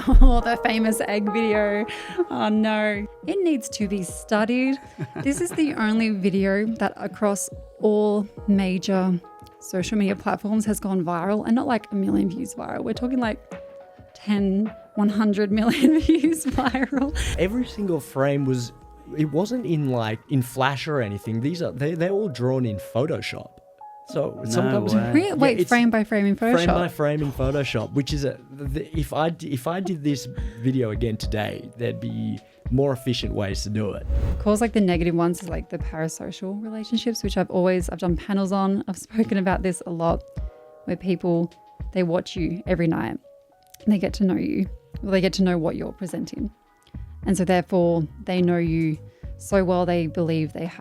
Oh, the famous egg video. Oh no. It needs to be studied. This is the only video that across all major social media platforms has gone viral, and not like a million views viral. We're talking like 10, 100 million views viral. Every single frame it wasn't in Flash or anything. They're all drawn in Photoshop. So sometimes Wait, frame by frame in Photoshop. Frame by frame in Photoshop, which is if I did this video again today, there'd be more efficient ways to do it. Calls like the negative ones is like the parasocial relationships, which I've done panels on. I've spoken about this a lot, where people, they watch you every night and they get to know you. Well, they get to know what you're presenting. And so therefore they know you so well, they believe they're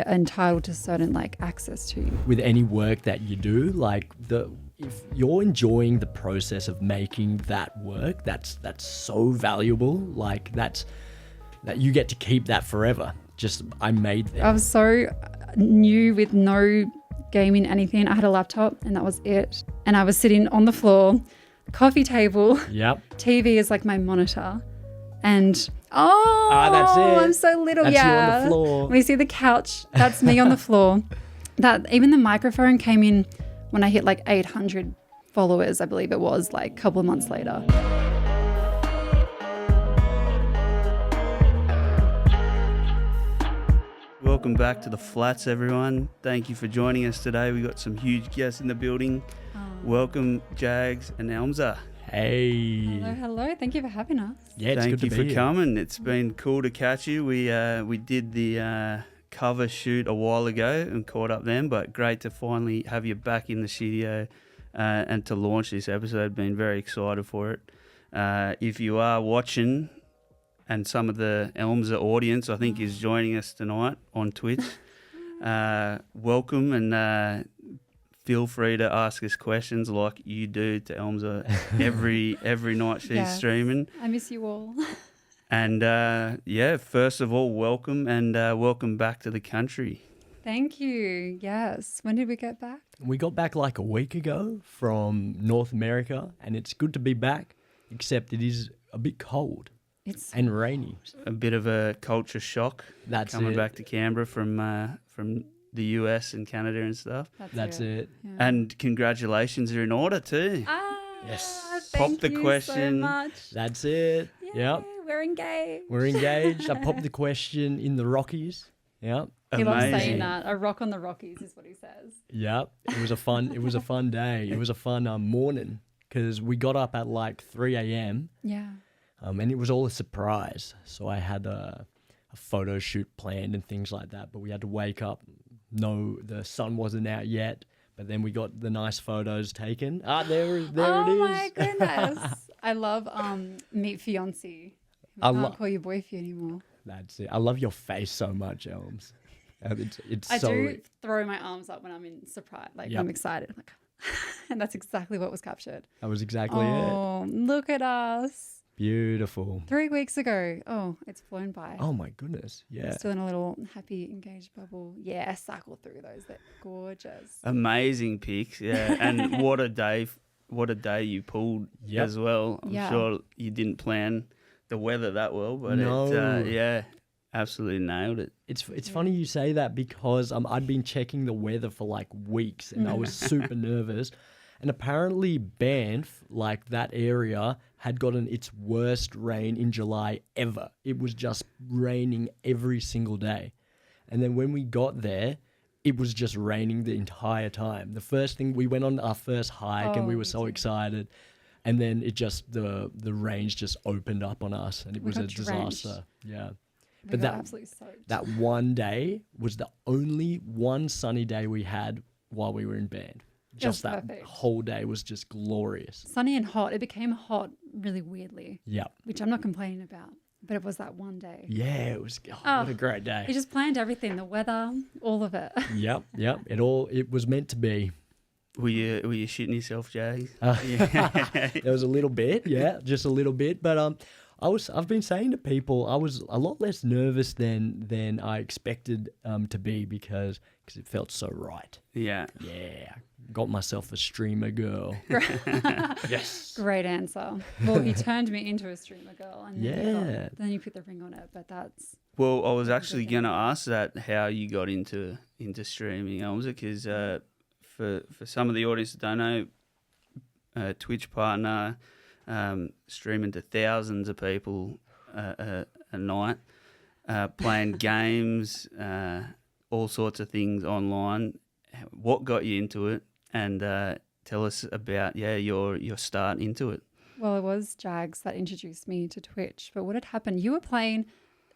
entitled to certain like access to you. With any work that you do, if you're enjoying the process of making that work, that's so valuable. Like that you get to keep that forever. I made that. I was so new with no gaming anything. I had a laptop and that was it. And I was sitting on the floor, coffee table. Yep. TV is like my monitor. And that's it. I'm so little. That's you on the floor. We see the couch. That's me on the floor. That even the microphone came in when I hit like 800 followers, I believe it was, like a couple of months later. Welcome back to the Flats, everyone. Thank you for joining us today. We got some huge guests in the building. Welcome, Jags and Elmza. Hey. Hello. Thank you for having us. Yeah, it's Thank good you to for be here. coming. It's been cool to catch you. We did the cover shoot a while ago and caught up then, but great to finally have you back in the studio and to launch this episode. Been very excited for it. If you are watching, and some of the Elmza audience, I think, is joining us tonight on Twitch, welcome, and feel free to ask us questions like you do to Elmza every night she's streaming. I miss you all. And first of all, welcome, and welcome back to the country. Thank you. Yes. When did we get back? We got back like a week ago from North America, and it's good to be back, except it is a bit cold and rainy. A bit of a culture shock. That's coming it. back to Canberra from the US and Canada and stuff. That's it. Yeah. And congratulations are in order too. Yes. Thank Pop the you question. so much. That's it. Yeah, Yep. we're engaged. We're engaged. I popped the question in the Rockies. Yep. He loves saying Amazing. that. A rock on the Rockies is what he says. Yep. It was a fun day. It was a fun morning because we got up at like 3 a.m. Yeah. And it was all a surprise. So I had a photo shoot planned and things like that, but we had to wake up. No, the sun wasn't out yet, but then we got the nice photos taken. There it is. Oh my goodness. I love Meet Fiancé. I can't call you boyfriend anymore. That's it. I love your face so much, Elms. I do throw my arms up when I'm in surprise, Yep. I'm excited. Like, and that's exactly what was captured. That was exactly it. Oh, look at us. Beautiful. 3 weeks ago. Oh, it's flown by. Oh my goodness. Yeah. Still in a little happy engaged bubble. Yeah, cycle through those. They're gorgeous. Amazing pics, yeah. And what a day you pulled as well. I'm sure you didn't plan the weather that well, but No. absolutely nailed it. It's funny you say that because I'd been checking the weather for like weeks and I was super nervous. And apparently Banff, like that area, had gotten its worst rain in July ever. It was just raining every single day. And then when we got there, it was just raining the entire time. The first thing, we went on our first hike and we were so excited. And then it just, the range just opened up on us and it was a disaster. Yeah. But absolutely soaked. That one day was the only one sunny day we had while we were in Banff. Just that perfect. whole day was just glorious. Sunny and hot. It became hot really weirdly. Yep. Which I'm not complaining about. But it was that one day. Yeah, it was what a great day. He just planned everything, the weather, all of it. Yep. It was meant to be. Were you shitting yourself, Jay? There was a little bit, just a little bit. But I've been saying to people I was a lot less nervous than I expected to be because it felt so right. Yeah. Yeah. got myself a streamer girl. Yes. Great answer. Well, you turned me into a streamer girl, and then you put the ring on it. But that's Well, I was actually going to ask that, how you got into streaming, Elmza, because for some of the audience that don't know, Twitch partner, streaming to thousands of people a night, playing games, all sorts of things online. What got you into it? And tell us about your start into it. Well, it was Jags that introduced me to Twitch. But what had happened? You were playing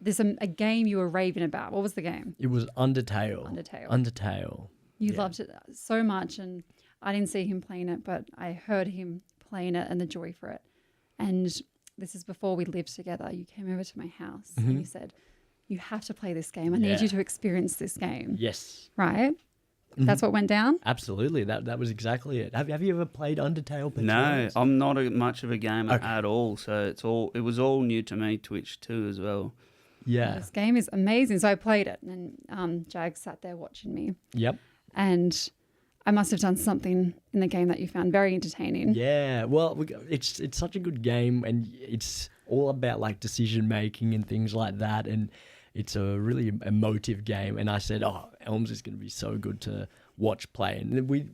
a game you were raving about. What was the game? It was Undertale. Undertale. You loved it so much, and I didn't see him playing it, but I heard him playing it and the joy for it. And this is before we lived together. You came over to my house and you said, you have to play this game. I need you to experience this game. Yes. Right? That's what went down? Absolutely. That was exactly it. Have you ever played Undertale? No, I'm not much of a gamer at all. So it was all new to me, Twitch too, as well. Yeah. This game is amazing. So I played it, and Jag sat there watching me. Yep. And I must have done something in the game that you found very entertaining. Yeah. Well, it's such a good game, and it's all about like decision making and things like that, and it's a really emotive game. And I said, oh, Elms is going to be so good to watch play. And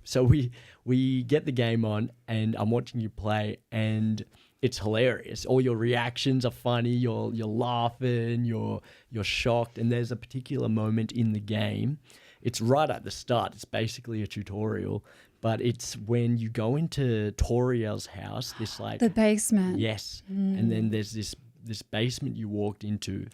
so we get the game on, and I'm watching you play, and it's hilarious. All your reactions are funny. You're laughing. You're shocked. And there's a particular moment in the game. It's right at the start. It's basically a tutorial, but it's when you go into Toriel's house. This like the basement. Yes, and then there's this basement you walked into.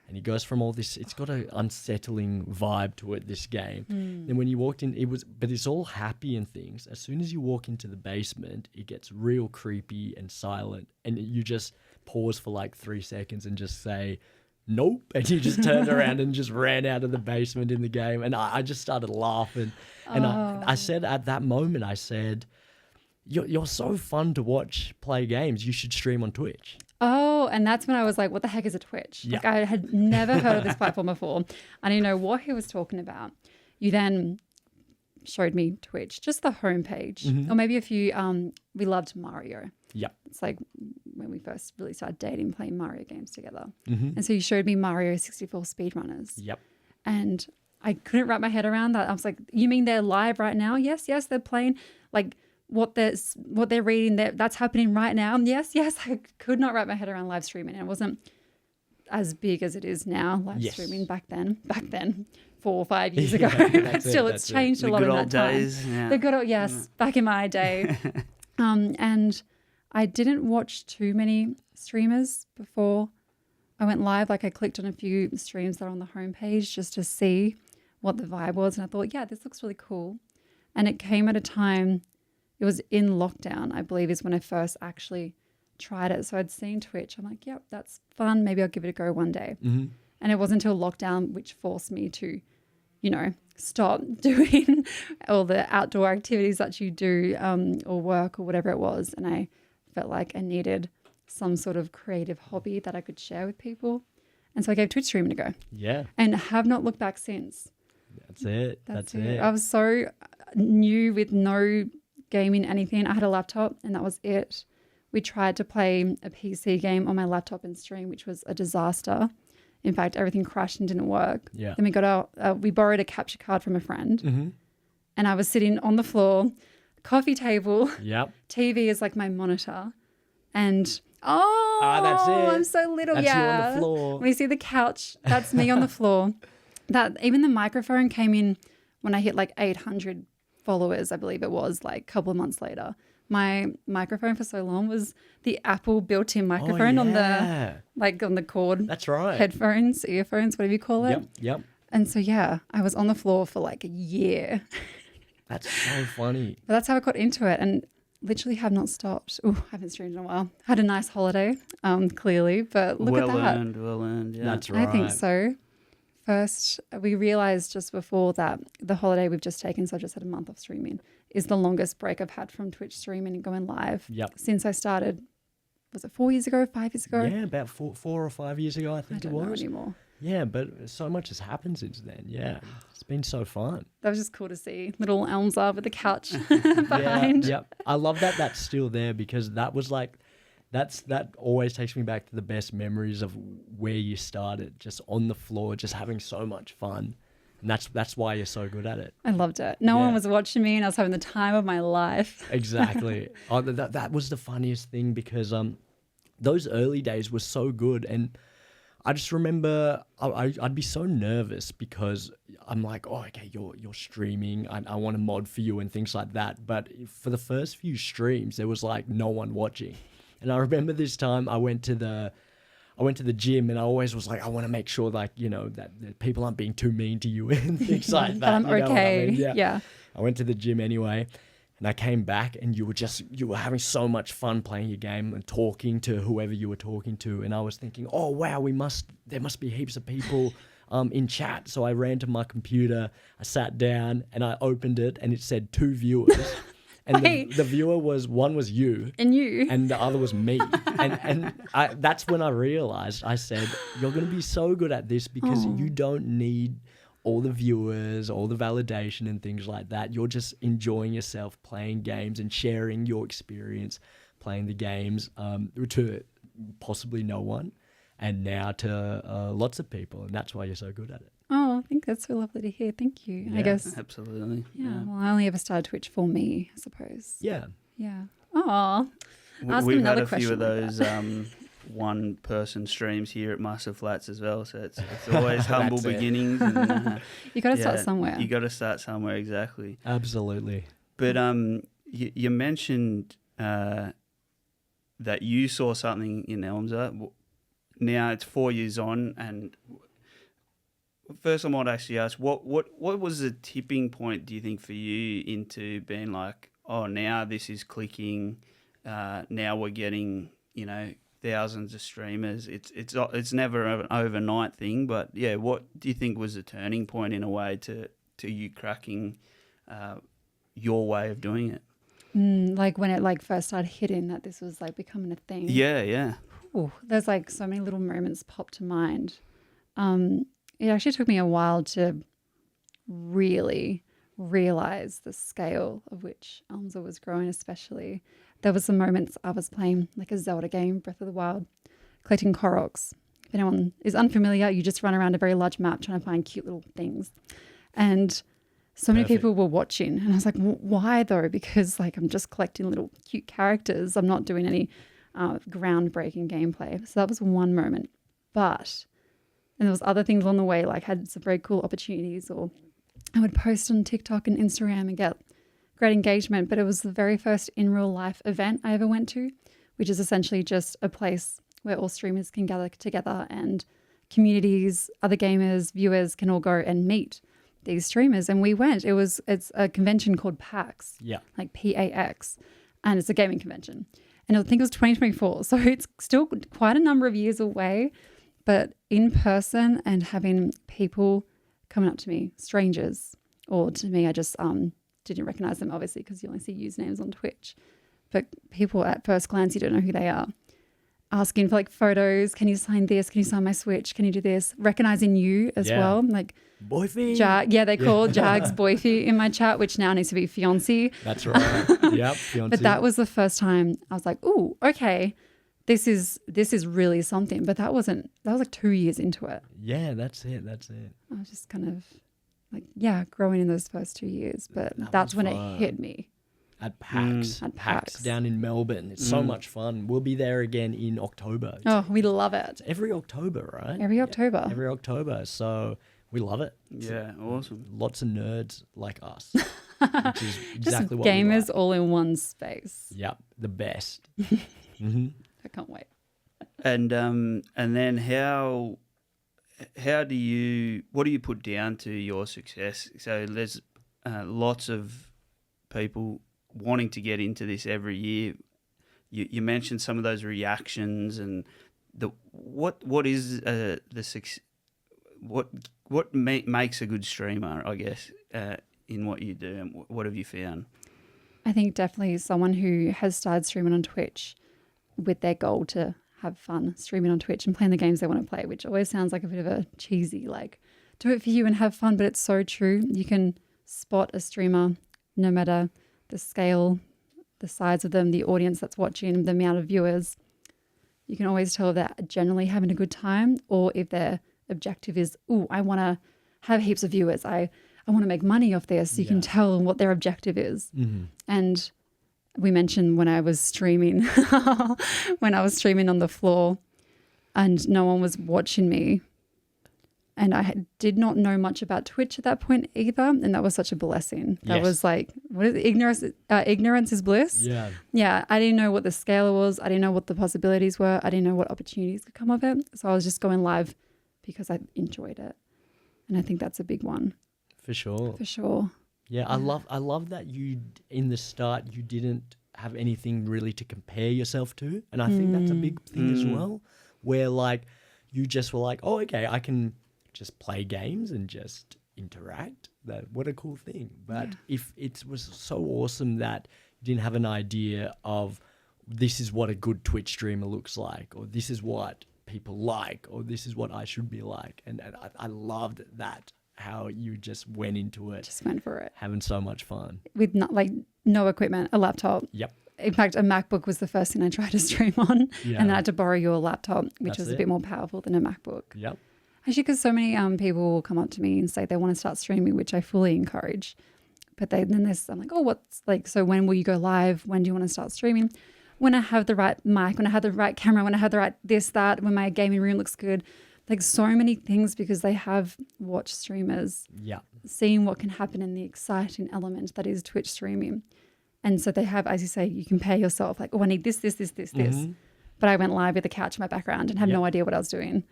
And he goes from all this, it's got an unsettling vibe to it, this game. And when you walked in, but it's all happy and things. As soon as you walk into the basement, it gets real creepy and silent. And you just pause for like 3 seconds and just say, nope. And you just turned around and just ran out of the basement in the game. And I just started laughing. And I said at that moment, I said, you're so fun to watch play games. You should stream on Twitch. Oh, and that's when I was like, what the heck is a Twitch? Yeah. Like, I had never heard of this platform before. I didn't know what he was talking about. You then showed me Twitch, just the homepage. Or maybe a few, we loved Mario. Yep. It's like when we first really started dating, playing Mario games together. And so you showed me Mario 64 speedrunners. Yep. And I couldn't wrap my head around that. I was like, you mean they're live right now? Yes, they're playing. Like, what they're reading, that's happening right now. Yes, I could not wrap my head around live streaming. And it wasn't as big as it is now, live streaming back then, 4 or 5 years ago. Still, it's changed a lot in that time. Days, yeah. The good old days, back in my day. And I didn't watch too many streamers before I went live. Like I clicked on a few streams that are on the homepage just to see what the vibe was. And I thought, this looks really cool. And it came at a time, it was in lockdown, I believe, is when I first actually tried it. So I'd seen Twitch. I'm like, yep, that's fun. Maybe I'll give it a go one day. And it wasn't until lockdown which forced me to, stop doing all the outdoor activities that you do or work or whatever it was. And I felt like I needed some sort of creative hobby that I could share with people. And so I gave Twitch streaming a go. Yeah. And have not looked back since. That's it. That's it. I was so new with no gaming anything. I had a laptop and that was it. We tried to play a PC game on my laptop and stream, which was a disaster. In fact, everything crashed and didn't work. Yeah. Then we borrowed a capture card from a friend and I was sitting on the floor, coffee table. Yep. TV is like my monitor and that's it. I'm so little. That's you on the floor. When you see the couch, that's me on the floor. That even the microphone came in when I hit like 800 followers, I believe it was, like a couple of months later. My microphone for so long was the Apple built-in microphone on the cord. That's right. Headphones, earphones, whatever you call it. Yep. And so I was on the floor for like a year. That's so funny. But that's how I got into it and literally have not stopped. I haven't streamed in a while. Had a nice holiday, clearly, but look at that. Well earned, yeah. That's right. I think so. First, we realized just before that the holiday we've just taken, so I've just had a month off streaming, is the longest break I've had from Twitch streaming and going live since I started. Was it 4 years ago, 5 years ago? Yeah, about four or 5 years ago, I think it was. I don't know anymore. Yeah, but so much has happened since then. Yeah, it's been so fun. That was just cool to see. Little Elmza with the couch behind. Yeah, I love that that's still there because that was like, that always takes me back to the best memories of where you started, just on the floor, just having so much fun. And that's why you're so good at it. I loved it. No one was watching me and I was having the time of my life. Exactly. That was the funniest thing because those early days were so good. And I just remember I'd be so nervous because I'm like, oh, okay, you're streaming. I want to mod for you and things like that. But for the first few streams, there was like no one watching. And I remember this time I went to the gym and I always was like, I want to make sure like, that people aren't being too mean to you and things like that. I'm okay. Yeah. I went to the gym anyway. And I came back and you were having so much fun playing your game and talking to whoever you were talking to. And I was thinking, oh, wow, there must be heaps of people in chat. So I ran to my computer, I sat down and I opened it and it said 2 viewers. And the viewer one was you. And you. And the other was me. That's when I realized, I said, you're going to be so good at this because you don't need all the viewers, all the validation and things like that. You're just enjoying yourself playing games and sharing your experience playing the games to possibly no one and now to lots of people. And that's why you're so good at it. Oh, I think that's so lovely to hear. Thank you. Yeah, I guess. Absolutely. Yeah. Well, I only ever started Twitch for me, I suppose. Yeah. Yeah. Oh. We've had a few of those one-person streams here at Master Flats as well, so it's always humble beginnings. And, you got to start somewhere. You got to start somewhere, exactly. Absolutely. But you mentioned that you saw something in Elmza. Now it's 4 years on, and first I might actually ask, what was the tipping point, do you think, for you into being like, oh, now this is clicking, now we're getting, thousands of streamers. It's never an overnight thing, but yeah, what do you think was the turning point in a way to you cracking your way of doing it? Like when it first started hitting that this was like becoming a thing. Yeah. Ooh, there's like so many little moments pop to mind. It actually took me a while to really realize the scale of which Elmza was growing, especially. There were some moments I was playing like a Zelda game, Breath of the Wild, collecting Koroks. If anyone is unfamiliar, you just run around a very large map trying to find cute little things. And so many people were watching. And I was like, why though? Because like I'm just collecting little cute characters. I'm not doing any groundbreaking gameplay. So that was one moment. And there was other things along the way, like had some very cool opportunities, or I would post on TikTok and Instagram and get great engagement. But it was the very first in real life event I ever went to, which is essentially just a place where all streamers can gather together and communities, other gamers, viewers can all go and meet these streamers. And we went. It's a convention called PAX. Yeah. Like PAX. And it's a gaming convention. And I think it was 2024. So it's still quite a number of years away. But in person and having people coming up to me, strangers, or to me, I just didn't recognize them, obviously, because you only see usernames on Twitch. But people at first glance, you don't know who they are. Asking for like photos. Can you sign this? Can you sign my Switch? Can you do this? Recognizing you as well. Like Boyfie. They call Jags Boyfie in my chat, which now needs to be fiancé. That's right. Yep, fiancé. But that was the first time I was like, ooh, okay. This is really something. But that was like 2 years into it. Yeah, that's it. I was just kind of like, growing in those first 2 years. But that's when it hit me. At PAX. At PAX down in Melbourne. It's so much fun. We'll be there again in October. Oh, we love it. It's every October, right? Every October. Yeah, every October. So we love it. Yeah, awesome. Lots of nerds like us. Which is exactly what gamers we like. all in one space. Yep, the best. Mm-hmm. I can't wait. And then what do you put down to your success? So there's lots of people wanting to get into this every year. You mentioned some of those reactions and what is the success? What makes a good streamer, I guess, in what you do, and what have you found? I think definitely someone who has started streaming on Twitch with their goal to have fun streaming on Twitch and playing the games they want to play, which always sounds like a bit of a cheesy, like, do it for you and have fun, but it's so true. You can spot a streamer no matter the scale, the size of them, the audience that's watching, the amount of viewers. You can always tell if they're generally having a good time or if their objective is, oh, I want to have heaps of viewers. I want to make money off this. You can tell what their objective is. And we mentioned when I was streaming, when I was streaming on the floor and no one was watching me. And I did not know much about Twitch at that point either. And that was such a blessing. That was like, what is it? Ignorance is bliss. Yeah. Yeah. I didn't know what the scale was. I didn't know what the possibilities were. I didn't know what opportunities could come of it. So I was just going live because I enjoyed it. And I think that's a big one. For sure. For sure. Yeah, I love that you in the start you didn't have anything really to compare yourself to, and I think that's a big thing as well, where like you just were like, oh, okay, I can just play games and just interact. What a cool thing! But if it was so awesome that you didn't have an idea of this is what a good Twitch streamer looks like, or this is what people like, or this is what I should be like, and I loved that. How you just went into it. Just went for it. Having so much fun. With no equipment, a laptop. Yep. In fact, a MacBook was the first thing I tried to stream on. Yeah. And then I had to borrow your laptop, which was a bit more powerful than a MacBook. Yep. Actually, because so many people will come up to me and say they want to start streaming, which I fully encourage. But I'm like, oh, what's like, so when will you go live? When do you want to start streaming? When I have the right mic, when I have the right camera, when I have the right this, that, when my gaming room looks good. Like so many things because they have watched streamers, seeing what can happen in the exciting element that is Twitch streaming. And so they have, as you say, you compare yourself like, oh, I need this. But I went live with a couch in my background and had no idea what I was doing.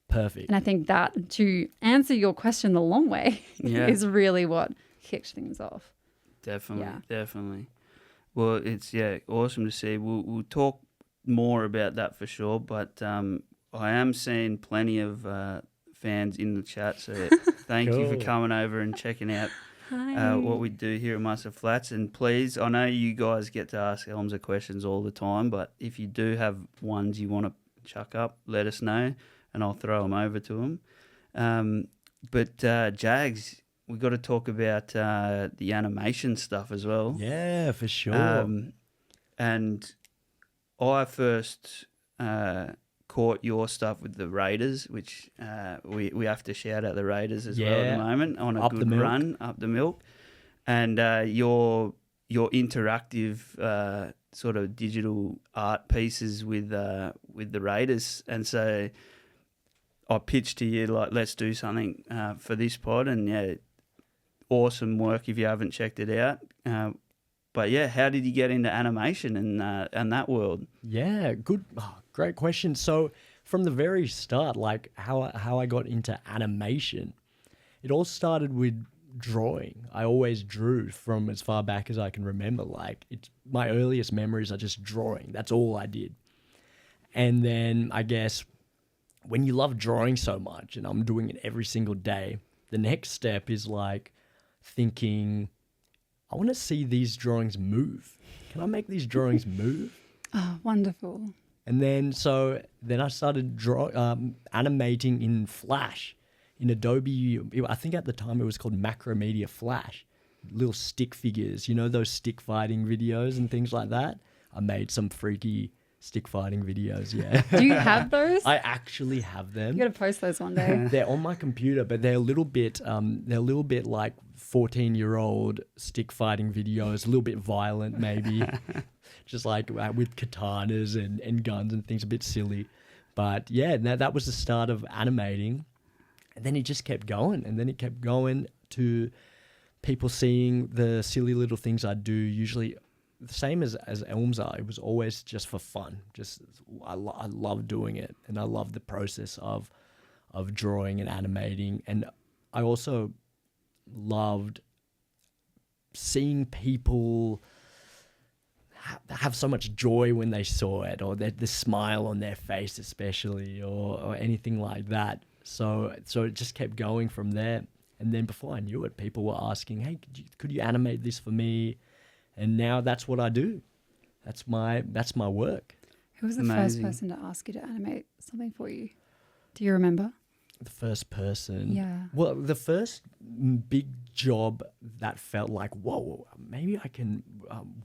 Perfect. And I think that to answer your question the long way is really what kicked things off. Definitely. Well, it's awesome to see. We'll talk more about that for sure, but I am seeing plenty of fans in the chat, so thank you for coming over and checking out what we do here at Mustard Flats. And please, I know you guys get to ask Elmza questions all the time, but if you do have ones you want to chuck up, let us know, and I'll throw them over to them. But Jags, we've got to talk about the animation stuff as well. Yeah, for sure. And I first... caught your stuff with the Raiders, which we have to shout out the Raiders as well at the moment on a good run up the milk, and your interactive sort of digital art pieces with the Raiders. And so I pitched to you like, let's do something for this pod, and awesome work if you haven't checked it out. But how did you get into animation and that world? Yeah, good. Great question. So from the very start, like how I got into animation, it all started with drawing. I always drew from as far back as I can remember. Like my earliest memories are just drawing. That's all I did. And then I guess when you love drawing so much, and I'm doing it every single day, the next step is like thinking, I want to see these drawings move. Can I make these drawings move? Oh, wonderful. And then I started animating in Flash, in Adobe. I think at the time it was called Macromedia Flash. Little stick figures, those stick fighting videos and things like that. I made some freaky stick fighting videos, Do you have those? I actually have them. You got to post those one day. They're on my computer, but they're a little bit like 14-year-old stick fighting videos, a little bit violent maybe. Just like with katanas and guns and things, a bit silly. But that was the start of animating. And then it just kept going. And then it kept going to people seeing the silly little things I do, usually the same as Elmza. It was always just for fun. Just I love doing it, and I love the process of drawing and animating. And I also loved seeing people have so much joy when they saw it, or the smile on their face especially, or anything like that. So it just kept going from there. And then before I knew it, people were asking, hey, could you animate this for me? And now that's what I do. That's my work. Who was the Amazing. first person to ask you to animate something for you? Do you remember? The first person. Yeah. Well, the first big job that felt like, whoa, maybe I can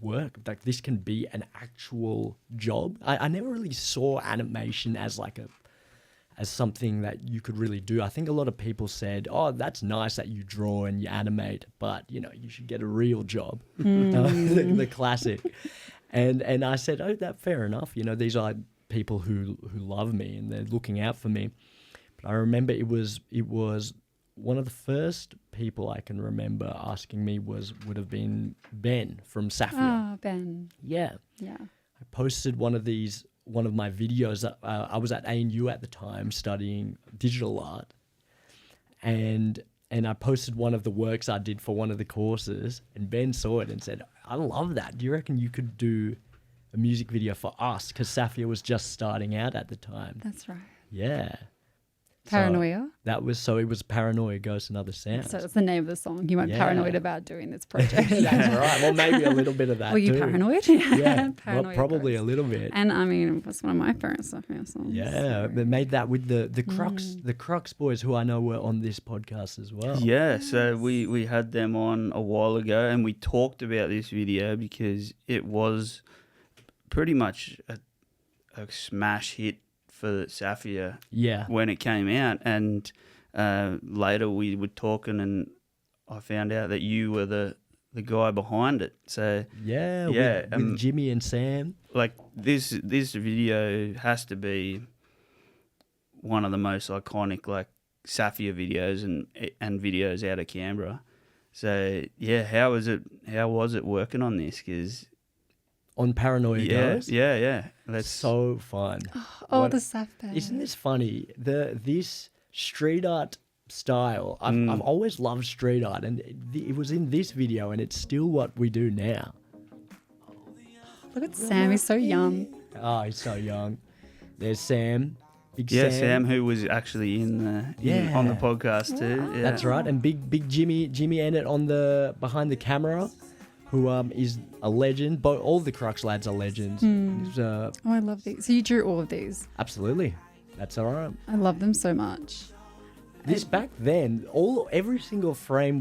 work. Like this can be an actual job. I never really saw animation as like as something that you could really do. I think a lot of people said, oh, that's nice that you draw and you animate, but you should get a real job. The classic. And I said, oh, that fair enough. These are people who love me and they're looking out for me. But I remember it was one of the first people I can remember asking me would have been Ben from SAFIA. Oh, Ben. Yeah. Yeah. I posted one of my videos. I was at ANU at the time studying digital art, and I posted one of the works I did for one of the courses, and Ben saw it and said, I love that. Do you reckon you could do a music video for us? Because SAFIA was just starting out at the time. That's right. Yeah. Paranoia. So it was Paranoia Ghosts and Other Sounds. So that's the name of the song. You weren't Yeah. paranoid about doing this project. That's right. Well, maybe a little bit of that Were you too. paranoid? Yeah, well, Paranoia probably Ghosts. a little bit. And I mean, it was one of my favorite SAFIA songs. Yeah, they made that with the Crux boys, who I know were on this podcast as well. Yeah, so we had them on a while ago, and we talked about this video because it was pretty much a smash hit for SAFIA Yeah. when it came out. And later we were talking, and I found out that you were the guy behind it. So Yeah, Yeah, with Jimmy and Sam. like this video has to be one of the most iconic like SAFIA videos and videos out of Canberra. So yeah, how was it working on this? Because On Paranoia Ghosts. yeah, that's So fun. Oh, What- the SAF band. Isn't this funny? This street art style, I've always loved street art, and it was in this video, and it's still what we do now. Look at Sam. He's so young. Oh, he's so young. There's Sam. Big yeah, Sam. Sam, who was actually on the podcast too. Yeah. That's right. And big Jimmy Ennett behind the camera, who is a legend. But all the Crux lads are legends. He's, Oh, I love these. So you drew all of these. absolutely. That's all right. I love them so much. This back then, every single frame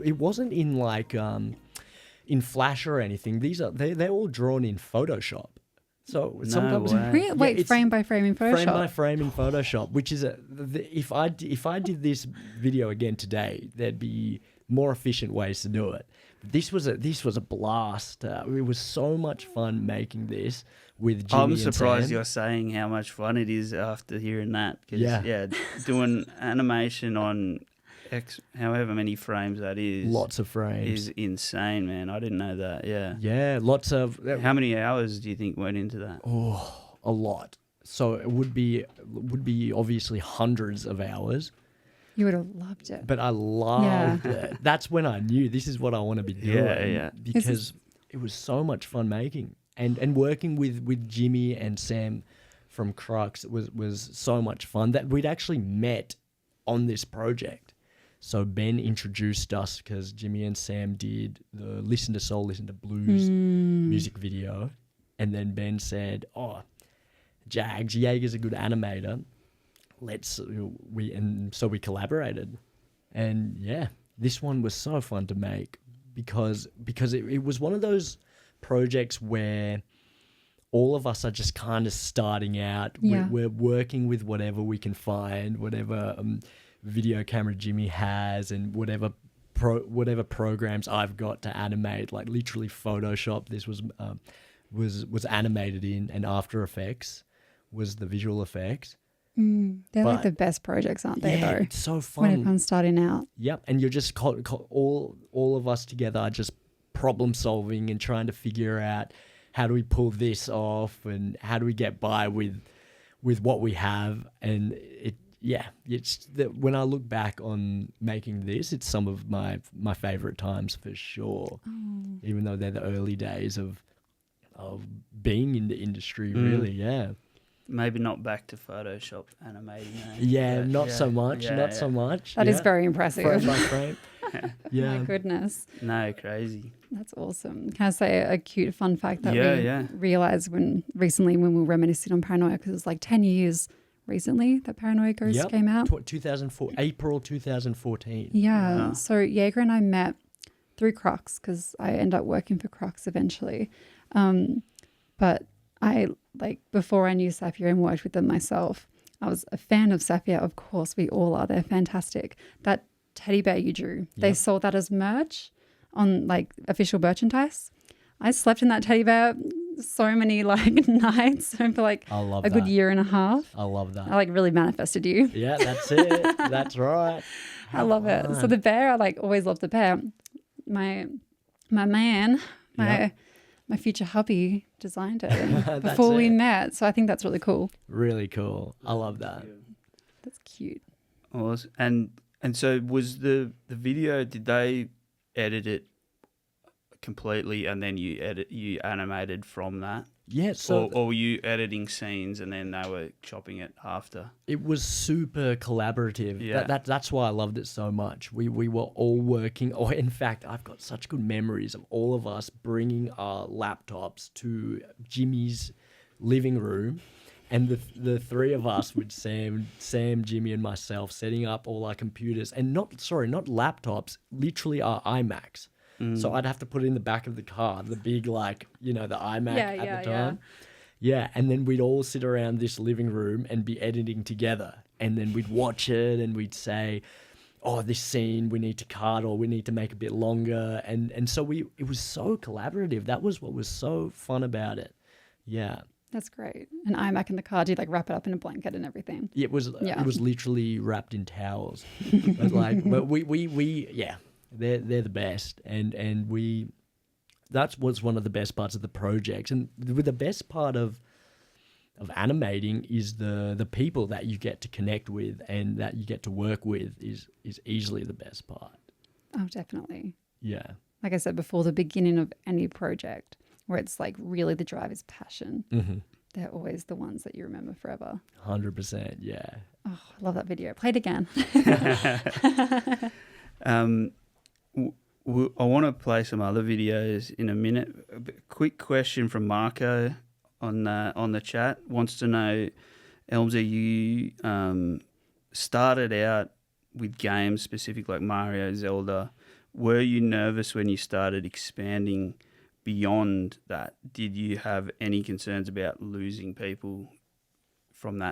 it wasn't in like in Flash or anything. They're all drawn in Photoshop. So sometimes way. Really? Yeah, Wait, it's frame by frame in Photoshop. frame by frame in Photoshop, which is if I did this video again today, there'd be more efficient ways to do it. This was a blast. It was so much fun making this with Jimmy I'm and surprised Sam. you're saying how much fun it is after hearing that. 'Cause, Yeah. doing animation on however many frames that is. Lots of frames. Is insane, man. I didn't know that. Yeah. Yeah, lots of. How many hours do you think went into that? Oh, a lot. So it would be obviously hundreds of hours, You would have loved it. but I loved it. That's when I knew this is what I want to be doing. Yeah. Because it was so much fun making and working with Jimmy and Sam from Crux was so much fun that we'd actually met on this project. So Ben introduced us because Jimmy and Sam did the Listen to Soul, Listen to Blues music video. And then Ben said, oh, Jaeger's a good animator. So we collaborated. And yeah, this one was so fun to make because it was one of those projects where all of us are just kind of starting out. Yeah. We're working with whatever we can find, whatever video camera Jimmy has, and whatever programs I've got to animate. Like literally Photoshop. This was animated in, and After Effects was the visual effects. They're like But- the best projects, aren't they, Yeah, though? it's so When fun. everyone's starting out. Yep, and you're just all of us together are just problem solving and trying to figure out how do we pull this off and how do we get by with what we have. And when I look back on making this, it's some of my favorite times for sure. Even though they're the early days of being in the industry, really. Yeah. Maybe not back to Photoshop animating. Yeah, but not so much. yeah, so much. That is yeah. very impressive. Frame by frame. My Yeah. goodness. No, crazy. That's awesome. Can I say a cute fun fact that Yeah. we realized recently when we were reminiscing on Paranoia, because it was like 10 years recently that Paranoia Ghost came out. 2004, April 2014. Yeah. Wow. So Jaeger and I met through Crocs because I ended up working for Crocs eventually. But I, like, before I knew SAFIA and worked with them myself, I was a fan of SAFIA. Of course, we all are. They're fantastic. That teddy bear you drew, they sold that as merch on like official merchandise. I slept in that teddy bear so many like nights for like I love a good that. year and a half. I love that. I like really manifested you. Yeah, that's it. That's right. I love it. So the bear, I like always loved the bear. My man, my future hubby designed it before we met. So I think that's really cool. Really cool. I love that. That's cute. Awesome. And so was the video, did they edit it completely and then you animated from that? Yeah, so or were you editing scenes and then they were chopping it after? it was super collaborative. Yeah. That's why I loved it so much. We were all working. Or in fact, I've got such good memories of all of us bringing our laptops to Jimmy's living room, and the three of us with Sam, Jimmy, and myself setting up all our computers, and not laptops, literally our iMacs. So I'd have to put it in the back of the car, the big, like, the iMac at the time. Yeah, and then we'd all sit around this living room and be editing together. And then we'd watch it and we'd say, oh, this scene we need to cut or we need to make a bit longer. And so it was so collaborative. That was what was so fun about it. Yeah. That's great. An iMac in the car, do you like wrap it up in a blanket and everything? It was literally wrapped in towels. but we they're the best, and that's what's one of the best parts of the project. And the best part of animating is the people that you get to connect with and that you get to work with is easily the best part. Oh, definitely. Yeah. Like I said before, the beginning of any project where it's like really the drive is passion. Mm-hmm. They're always the ones that you remember forever. 100%, yeah. Oh, I love that video. Play it again. I want to play some other videos in a minute. Quick question from Marco on the chat. Wants to know, Elmza, you started out with games specific like Mario, Zelda. Were you nervous when you started expanding beyond that? Did you have any concerns about losing people from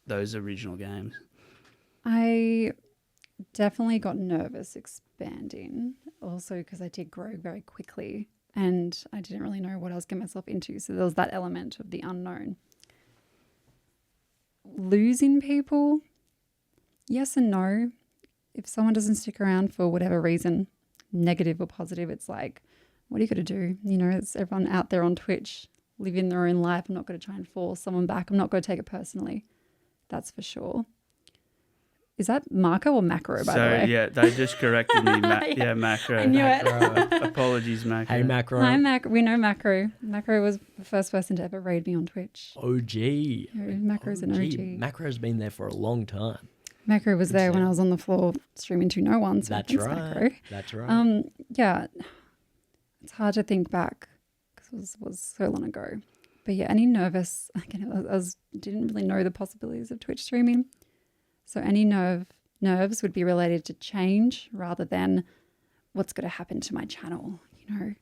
those original games? I definitely got nervous expanding, also because I did grow very quickly and I didn't really know what I was getting myself into. So there was that element of the unknown. Losing people, yes and no. If someone doesn't stick around for whatever reason, negative or positive, it's like, what are you going to do? It's everyone out there on Twitch living their own life. I'm not going to try and force someone back. I'm not going to take it personally. That's for sure. Is that Marco or Macro, by the way? So, yeah, they just corrected me. Macro. I knew it. Apologies, Macro. Hey, Macro. Hi, Macro. We know Macro. Macro was the first person to ever raid me on Twitch. OG. Macro's an OG. Macro's been there for a long time. Macro was there when I was on the floor streaming to no one. So That's thanks, right. Macro. That's right. Yeah, it's hard to think back because it was so long ago. But yeah, any nervous, again, I didn't really know the possibilities of Twitch streaming. So any nerves would be related to change rather than what's going to happen to my channel. I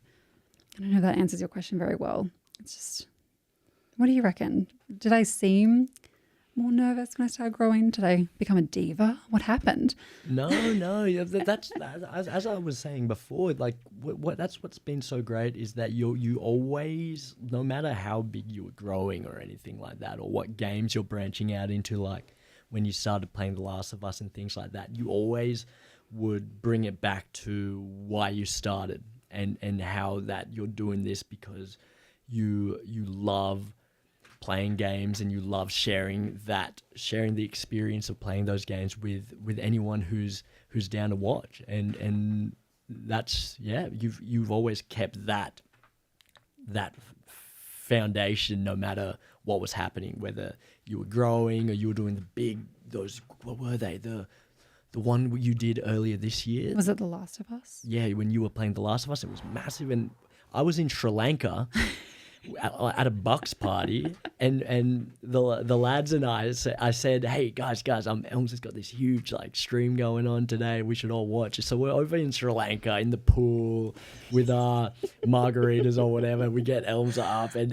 don't know if that answers your question very well. It's just, what do you reckon? Did I seem more nervous when I started growing? Did I become a diva? What happened? No. That's as I was saying before. Like, that's what's been so great is that you always, no matter how big you were growing or anything like that, or what games you're branching out into, like when you started playing The Last of Us and things like that, you always would bring it back to why you started and how that you're doing this because you love playing games and you love sharing the experience of playing those games with anyone who's down to watch, and that's you've always kept that foundation no matter what was happening, whether you were growing or you were doing what were they, the The one you did earlier this year. Was it The Last of Us? Yeah, when you were playing The Last of Us, it was massive. And I was in Sri Lanka at a Bucks party, and the lads and I said, hey, guys, Elmza's got this huge like stream going on today. We should all watch it. So we're over in Sri Lanka in the pool with our margaritas or whatever. We get Elmza up, and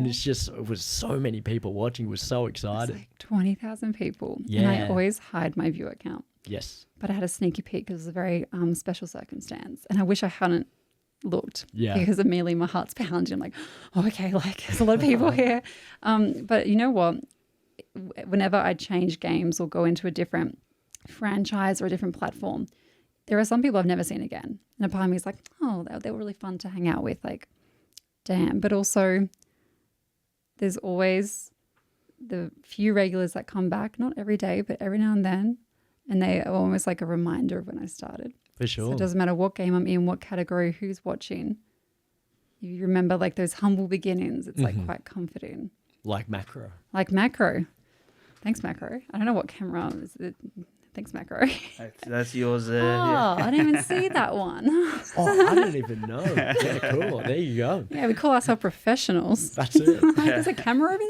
it was so many people watching. It was so exciting. Like 20,000 people. Yeah. And I always hide my viewer count. Yes. But I had a sneaky peek because it was a very special circumstance. And I wish I hadn't looked. Yeah. Because immediately my heart's pounding. I'm like, oh, okay, like there's a lot of people here. But you know what? Whenever I change games or go into a different franchise or a different platform, there are some people I've never seen again. And a part of me is like, oh, they were really fun to hang out with. Like, damn. But also there's always the few regulars that come back, not every day, but every now and then. And they are almost like a reminder of when I started. For sure. So it doesn't matter what game I'm in, what category, who's watching. You remember like those humble beginnings. It's like quite comforting. Like Macro. Like Macro. Thanks, Macro. I don't know what camera is it. Thanks, Macro. That's yours there. Oh, I didn't even see that one. Oh, I didn't even know. Yeah, cool. There you go. Yeah, we call ourselves professionals. That's it. Like, there's a camera over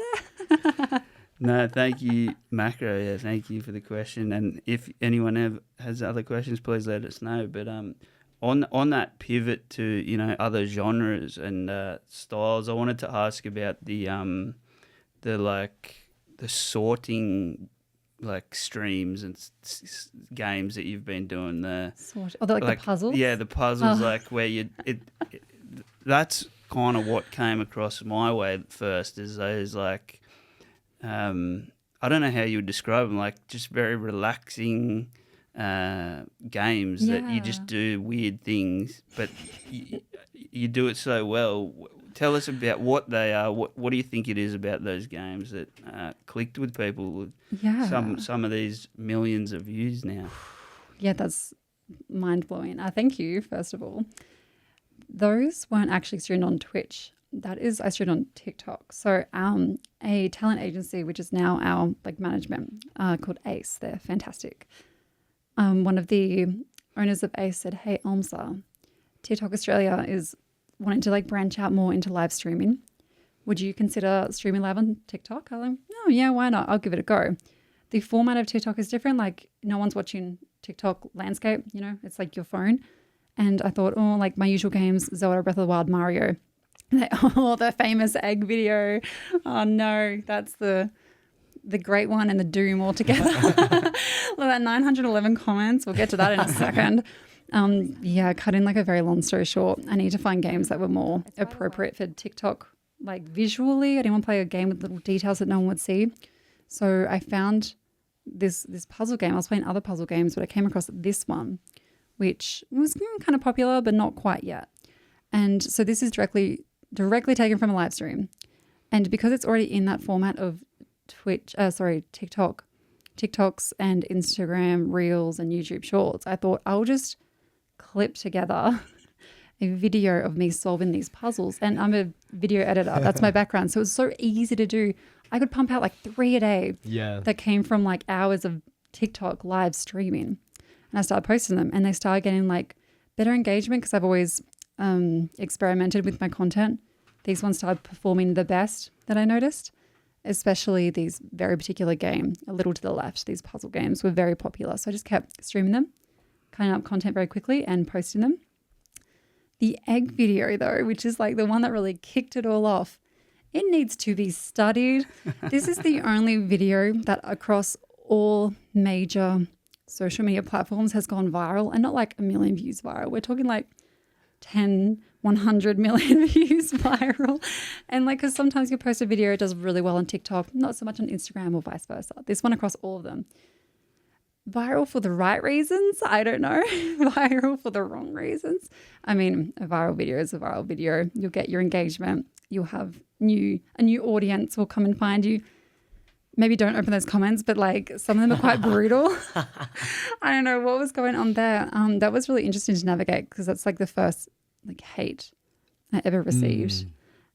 there. No, thank you, Macro. Yeah, thank you for the question. And if anyone has other questions, please let us know. But on that pivot to other genres and styles, I wanted to ask about the sorting like streams and games that you've been doing. The puzzles. Yeah, the puzzles like where that's kind of what came across my way at first. Is those like. I don't know how you would describe them, like just very relaxing games that you just do weird things, but you do it so well. Tell us about what they are. What do you think it is about those games that clicked with people? Yeah. Some of these millions of views now. Yeah, that's mind-blowing. Thank you, first of all. Those weren't actually streamed on Twitch. I streamed on TikTok. So a talent agency, which is now our management, called Ace. They're fantastic. One of the owners of Ace said, hey, Elmza, TikTok Australia is wanting to branch out more into live streaming. Would you consider streaming live on TikTok? I'm like, oh, yeah, why not? I'll give it a go. The format of TikTok is different. Like no one's watching TikTok landscape, it's like your phone. And I thought, my usual games, Zelda, Breath of the Wild, Mario. The famous egg video. Oh no, that's the great one and the doom all together. That 911 comments. We'll get to that in a second. Cut in a very long story short. I need to find games that were more appropriate for TikTok, visually. I didn't want to play a game with little details that no one would see. So I found this puzzle game. I was playing other puzzle games, but I came across this one, which was kind of popular, but not quite yet. And so this is directly taken from a live stream. And because it's already in that format of TikTok, TikToks and Instagram Reels and YouTube Shorts, I thought I'll just clip together a video of me solving these puzzles. And I'm a video editor. That's my background. So it's so easy to do. I could pump out 3 a day that came from hours of TikTok live streaming. And I started posting them and they started getting better engagement because I've always experimented with my content. These ones started performing the best that I noticed, especially these very particular game, A Little to the Left. These puzzle games were very popular. So I just kept streaming them, cutting up content very quickly and posting them. The egg video though, which is the one that really kicked it all off, it needs to be studied. This is the only video that across all major social media platforms has gone viral, and not 1 million views viral. We're talking 10, 100 million views viral. And because sometimes you post a video, it does really well on TikTok, not so much on Instagram or vice versa. This one across all of them. Viral for the right reasons? I don't know. Viral for the wrong reasons? I mean, a viral video is a viral video. You'll get your engagement. You'll have a new audience will come and find you. Maybe don't open those comments, but some of them are quite brutal. I don't know what was going on there. That was really interesting to navigate because that's the first hate I ever received.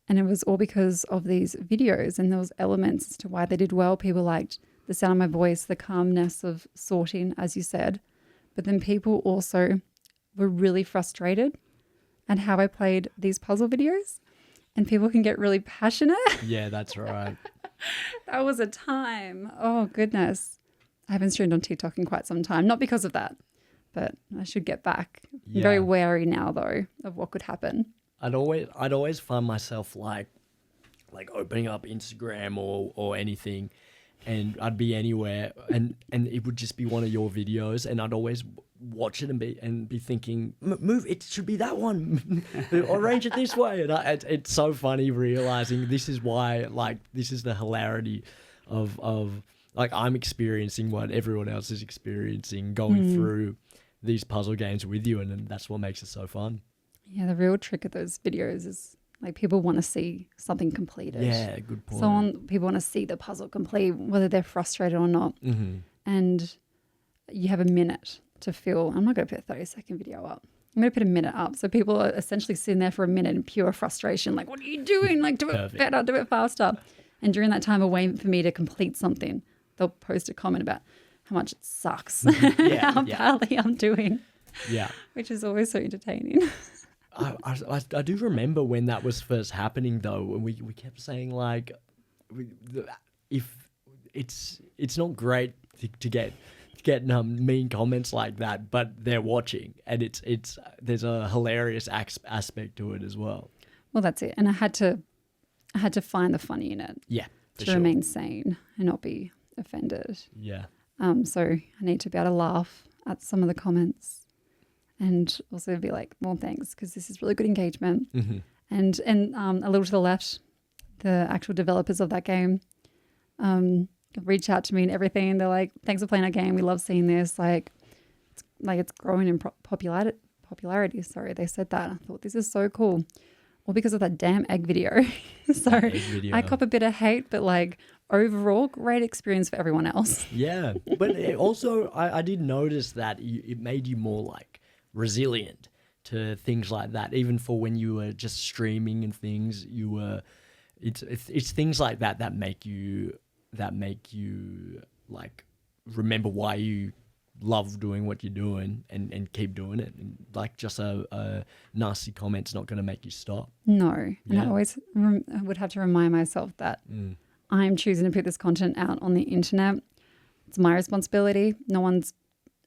And it was all because of these videos and those elements as to why they did well. People liked the sound of my voice, the calmness of sorting, as you said. but then people also were really frustrated at how I played these puzzle videos, and people can get really passionate. Yeah, that's right. That was a time. Oh, goodness. I haven't streamed on TikTok in quite some time, not because of that, but I should get back. I'm very wary now, though, of what could happen. I'd always find myself like opening up Instagram or anything, and I'd be anywhere, and it would just be one of your videos, and I'd always watch it and be thinking, move, it should be that one, arrange it this way, and it's so funny realizing this is why, like, this is the hilarity of like I'm experiencing what everyone else is experiencing, going through these puzzle games with you, and that's what makes it so fun. Yeah, the real trick of those videos is like people want to see something completed. Yeah, good point. People want to see the puzzle complete, whether they're frustrated or not. Mm-hmm. And you have a minute to feel. I'm not going to put a 30-second video up. I'm going to put a minute up. So people are essentially sitting there for a minute in pure frustration. Like, what are you doing? Like, do it better, do it faster. And during that time of waiting for me to complete something, they'll post a comment about how much it sucks, how badly I'm doing. Yeah. Which is always so entertaining. I do remember when that was first happening, though, and we kept saying, like, if it's not great to get mean comments like that, but they're watching, and it's there's a hilarious aspect to it as well. Well, that's it. And I had to find the funny in it. Yeah. To remain sane and not be offended. Yeah. So I need to be able to laugh at some of the comments and also be like, well, thanks, because this is really good engagement. Mm-hmm. And a little to the left, the actual developers of that game reach out to me and everything. They're like, thanks for playing our game. We love seeing this. It's growing in popularity. Sorry, they said that. I thought, this is so cool. Well, because of that damn egg video. So I cop a bit of hate, but like overall, great experience for everyone else. Yeah. But also, I did notice that it made you more like resilient to things like that. Even for when you were just streaming and things, it's things like that make you like remember why you love doing what you're doing and keep doing it. And like just a nasty comment's not going to make you stop. No. And I always would have to remind myself that I'm choosing to put this content out on the internet. It's my responsibility.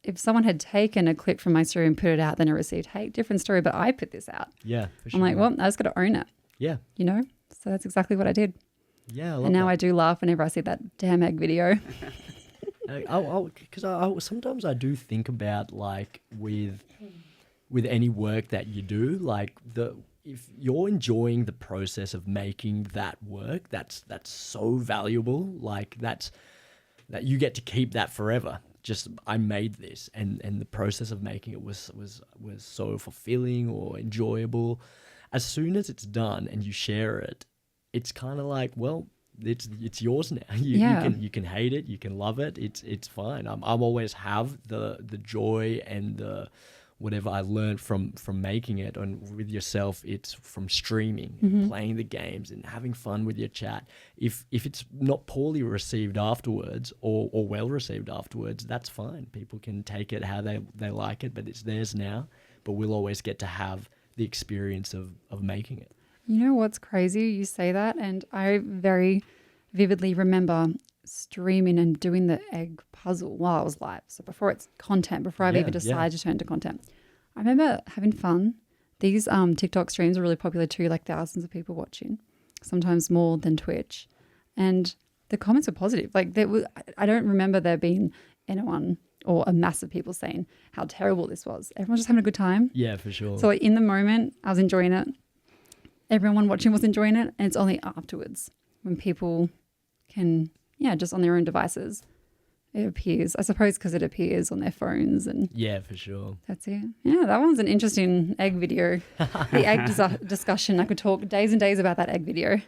If someone had taken a clip from my story and put it out, then I received hate, different story, but I put this out. Yeah, for sure. I'm like, well, I just got to own it. Yeah. You know? So that's exactly what I did. Yeah, I love and now that. I do laugh whenever I see that damn egg video. Because sometimes I do think about like with any work that you do, like if you're enjoying the process of making that work, that's so valuable. Like that you get to keep that forever. Just I made this, and the process of making it was so fulfilling or enjoyable. As soon as it's done and you share it, it's kind of like, well, it's yours now. You can hate it, you can love it. It's fine. I'm always have the joy and the whatever I learned from making it. And with yourself, it's from streaming, playing the games, and having fun with your chat. If it's not poorly received afterwards or well received afterwards, that's fine. People can take it how they like it, but it's theirs now. But we'll always get to have the experience of making it. You know what's crazy? You say that, and I very vividly remember streaming and doing the egg puzzle while I was live. So before it's content, before I've even decided to turn to content. I remember having fun. These TikTok streams are really popular too, like thousands of people watching, sometimes more than Twitch. And the comments were positive. Like I don't remember there being anyone or a mass of people saying how terrible this was. Everyone was just having a good time. Yeah, for sure. So like in the moment, I was enjoying it. Everyone watching was enjoying it. And it's only afterwards when people can, just on their own devices, it appears. I suppose because it appears on their phones. And yeah, for sure. That's it. Yeah, that one's an interesting egg video. The egg discussion. I could talk days and days about that egg video.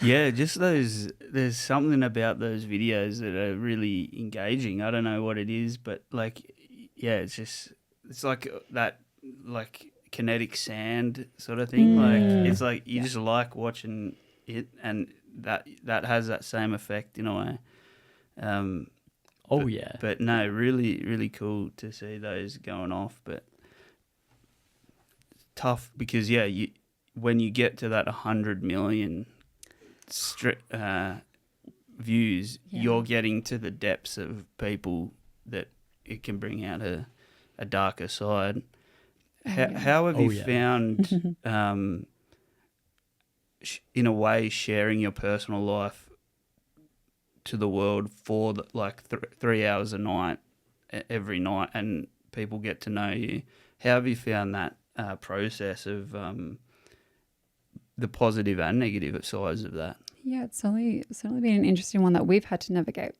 Yeah, just there's something about those videos that are really engaging. I don't know what it is, but like, it's like that, like kinetic sand sort of thing. Like it's like you just like watching it, and that has that same effect in a way. Oh, yeah. But no, really, really cool to see those going off. But tough because, when you get to that 100 million views, you're getting to the depths of people that it can bring out a darker side. How have you found, in a way, sharing your personal life to the world for 3 hours a night, every night, and people get to know you? How have you found that process of the positive and negative sides of that? Yeah, it's certainly been an interesting one that we've had to navigate,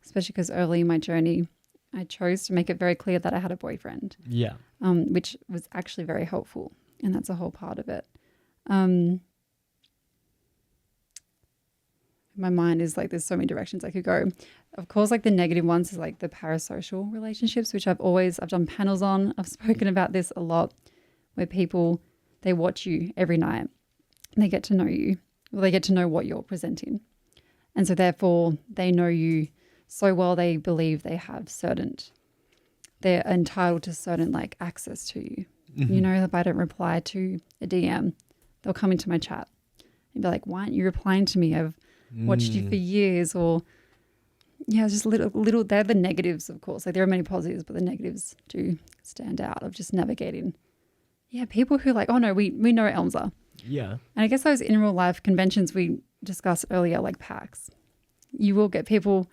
especially because early in my journey, I chose to make it very clear that I had a boyfriend. Yeah. Which was actually very helpful, and that's a whole part of it. My mind is like, there's so many directions I could go. Of course, like the negative ones is like the parasocial relationships, which I've done panels on. I've spoken about this a lot, where people, they watch you every night. They get to know you. Well, they get to know what you're presenting. And so therefore they know you so well, they believe they're entitled to certain like access to you. Mm-hmm. You know, if I don't reply to a DM, they'll come into my chat and be like, why aren't you replying to me? I've watched you for years. Or just little, they're the negatives, of course. Like there are many positives, but the negatives do stand out of just navigating. Yeah, people who like, oh no, we know Elmza. Yeah. And I guess those in real life conventions we discussed earlier, like PAX, you will get people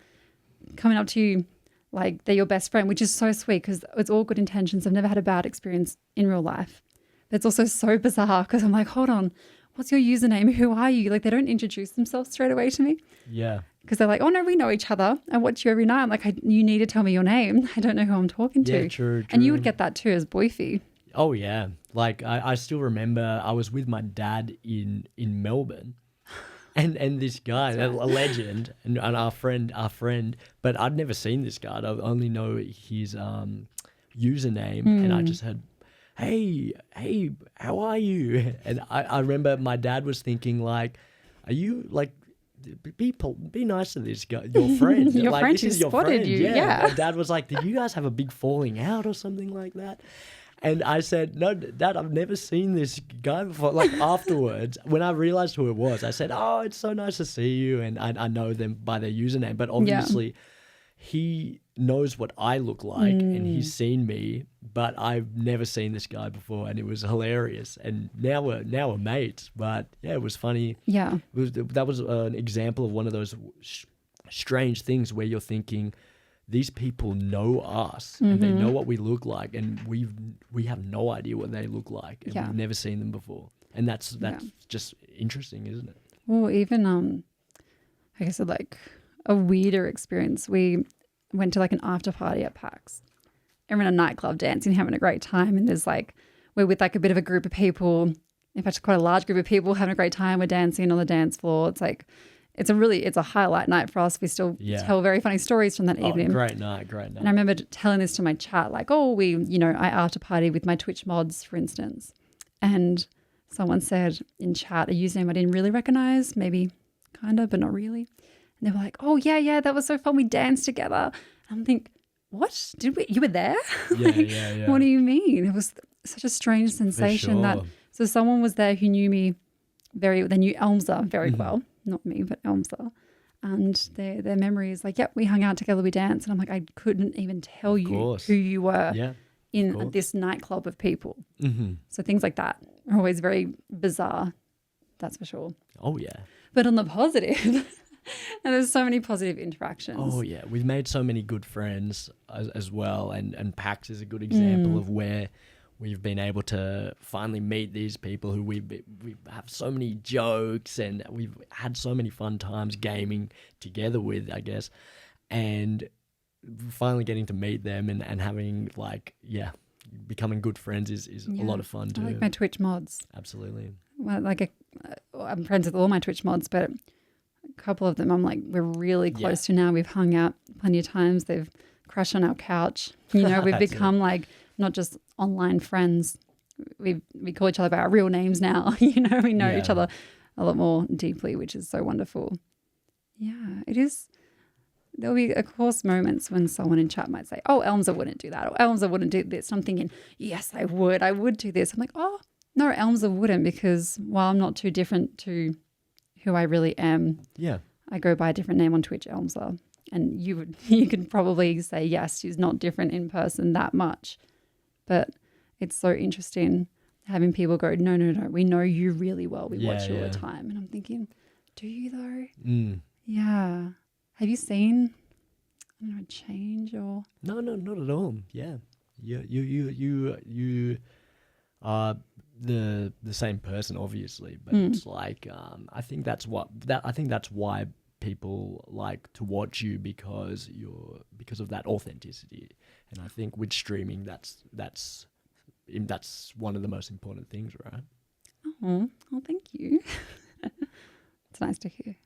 coming up to you like they're your best friend, which is so sweet because it's all good intentions. I've never had a bad experience in real life. But it's also so bizarre because I'm like, hold on, what's your username? Who are you? Like they don't introduce themselves straight away to me. Yeah. Because they're like, oh no, we know each other. I watch you every night. I'm like, you need to tell me your name. I don't know who I'm talking to. Yeah, true. And you would get that too as boyfie. Oh, yeah. Like, I still remember I was with my dad in Melbourne and this guy, a legend, and our friend, but I'd never seen this guy. I only know his username, and I just heard, hey, how are you? And I remember my dad was thinking, like, are you, like, be nice to this guy, your friend. Your like, friend this who is your spotted friend. you, yeah. My dad was like, did you guys have a big falling out or something like that? And I said, no, Dad, I've never seen this guy before. Like afterwards, when I realized who it was, I said, oh, it's so nice to see you. And I know them by their username. But obviously, he knows what I look like and he's seen me. But I've never seen this guy before. And it was hilarious. And now we're mates. But yeah, it was funny. Yeah. That was an example of one of those strange things where you're thinking, these people know us and they know what we look like, and we have no idea what they look like, and we've never seen them before. And that's just interesting, isn't it? Well, even like I said, like a weirder experience. We went to like an after party at PAX. And we're in a nightclub dancing, having a great time, and there's like we're with like a bit of a group of people. In fact, quite a large group of people having a great time. We're dancing on the dance floor. It's like it's a highlight night for us. We still tell very funny stories from that evening. Great night. And I remember telling this to my chat, like, I after party with my Twitch mods, for instance. And someone said in chat a username I didn't really recognize, maybe kind of, but not really. And they were like, oh, yeah, that was so fun. We danced together. And I'm thinking, what? You were there? Yeah. What do you mean? It was such a strange sensation so someone was there who knew me they knew Elmza very well. Not me, but Elmza. And their memory is like, yep, we hung out together, we danced. And I'm like, I couldn't even tell you who you were in this nightclub of people. Mm-hmm. So things like that are always very bizarre. That's for sure. Oh, yeah. But on the positive, and there's so many positive interactions. Oh, yeah. We've made so many good friends as well. And PAX is a good example of where we've been able to finally meet these people who we have so many jokes and we've had so many fun times gaming together with, I guess. And finally getting to meet them and having becoming good friends is a lot of fun too. I like my Twitch mods. Absolutely. Well, I'm friends with all my Twitch mods, but a couple of them I'm like, we're really close to now. We've hung out plenty of times. They've crashed on our couch. We've become like not just online friends. We call each other by our real names now. We know each other a lot more deeply, which is so wonderful. Yeah, it is. there'll be, of course, moments when someone in chat might say, oh, Elmza wouldn't do that, or Elmza wouldn't do this. And I'm thinking, yes, I would do this. I'm like, oh, no, Elmza wouldn't, because while I'm not too different to who I really am, I go by a different name on Twitch, Elmza. And you could probably say, yes, she's not different in person that much. But it's so interesting having people go, no, we know you really well. We watch you all the time. And I'm thinking, do you though? Yeah. Have you seen, I don't know, change or? No, not at all. Yeah. You are the same person, obviously, but it's like I think that's why people like to watch you, because of that authenticity. And I think with streaming, that's one of the most important things, right? Oh, well, thank you. It's nice to hear.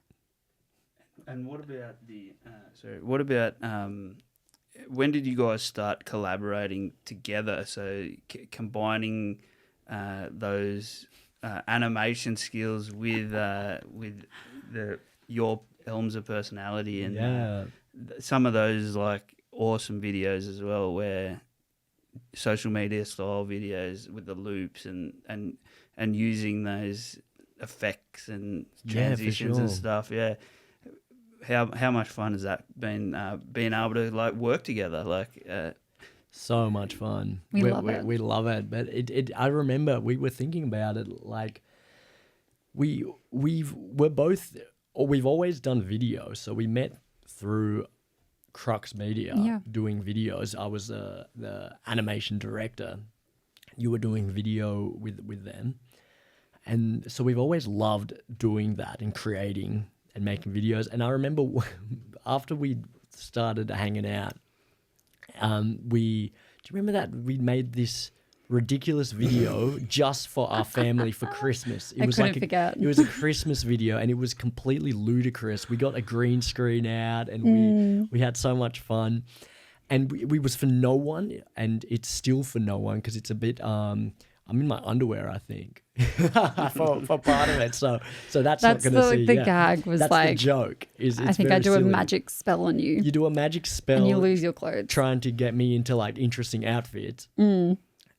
And what about when did you guys start collaborating together? So combining those animation skills with your Elmza personality and some of those like awesome videos as well, where social media style videos with the loops and using those effects and transitions and stuff. Yeah. How much fun has that been, being able to like work together? Like so much fun. We love it. But I remember we were thinking about it, like we've always done video. So we met through Crux Media doing videos. I was the animation director. You were doing video with them. And so we've always loved doing that and creating and making videos. And I remember after we started hanging out, do you remember that we made this ridiculous video just for our family for Christmas? It was a Christmas video, and it was completely ludicrous. We got a green screen out, and we had so much fun. And we was for no one, and it's still for no one, because it's a bit I'm in my underwear, I think, for part of it. So that's not going to see. The gag was that's like the joke. I think I do silly. a magic spell on you. You do a magic spell, and you lose your clothes, trying to get me into like interesting outfits.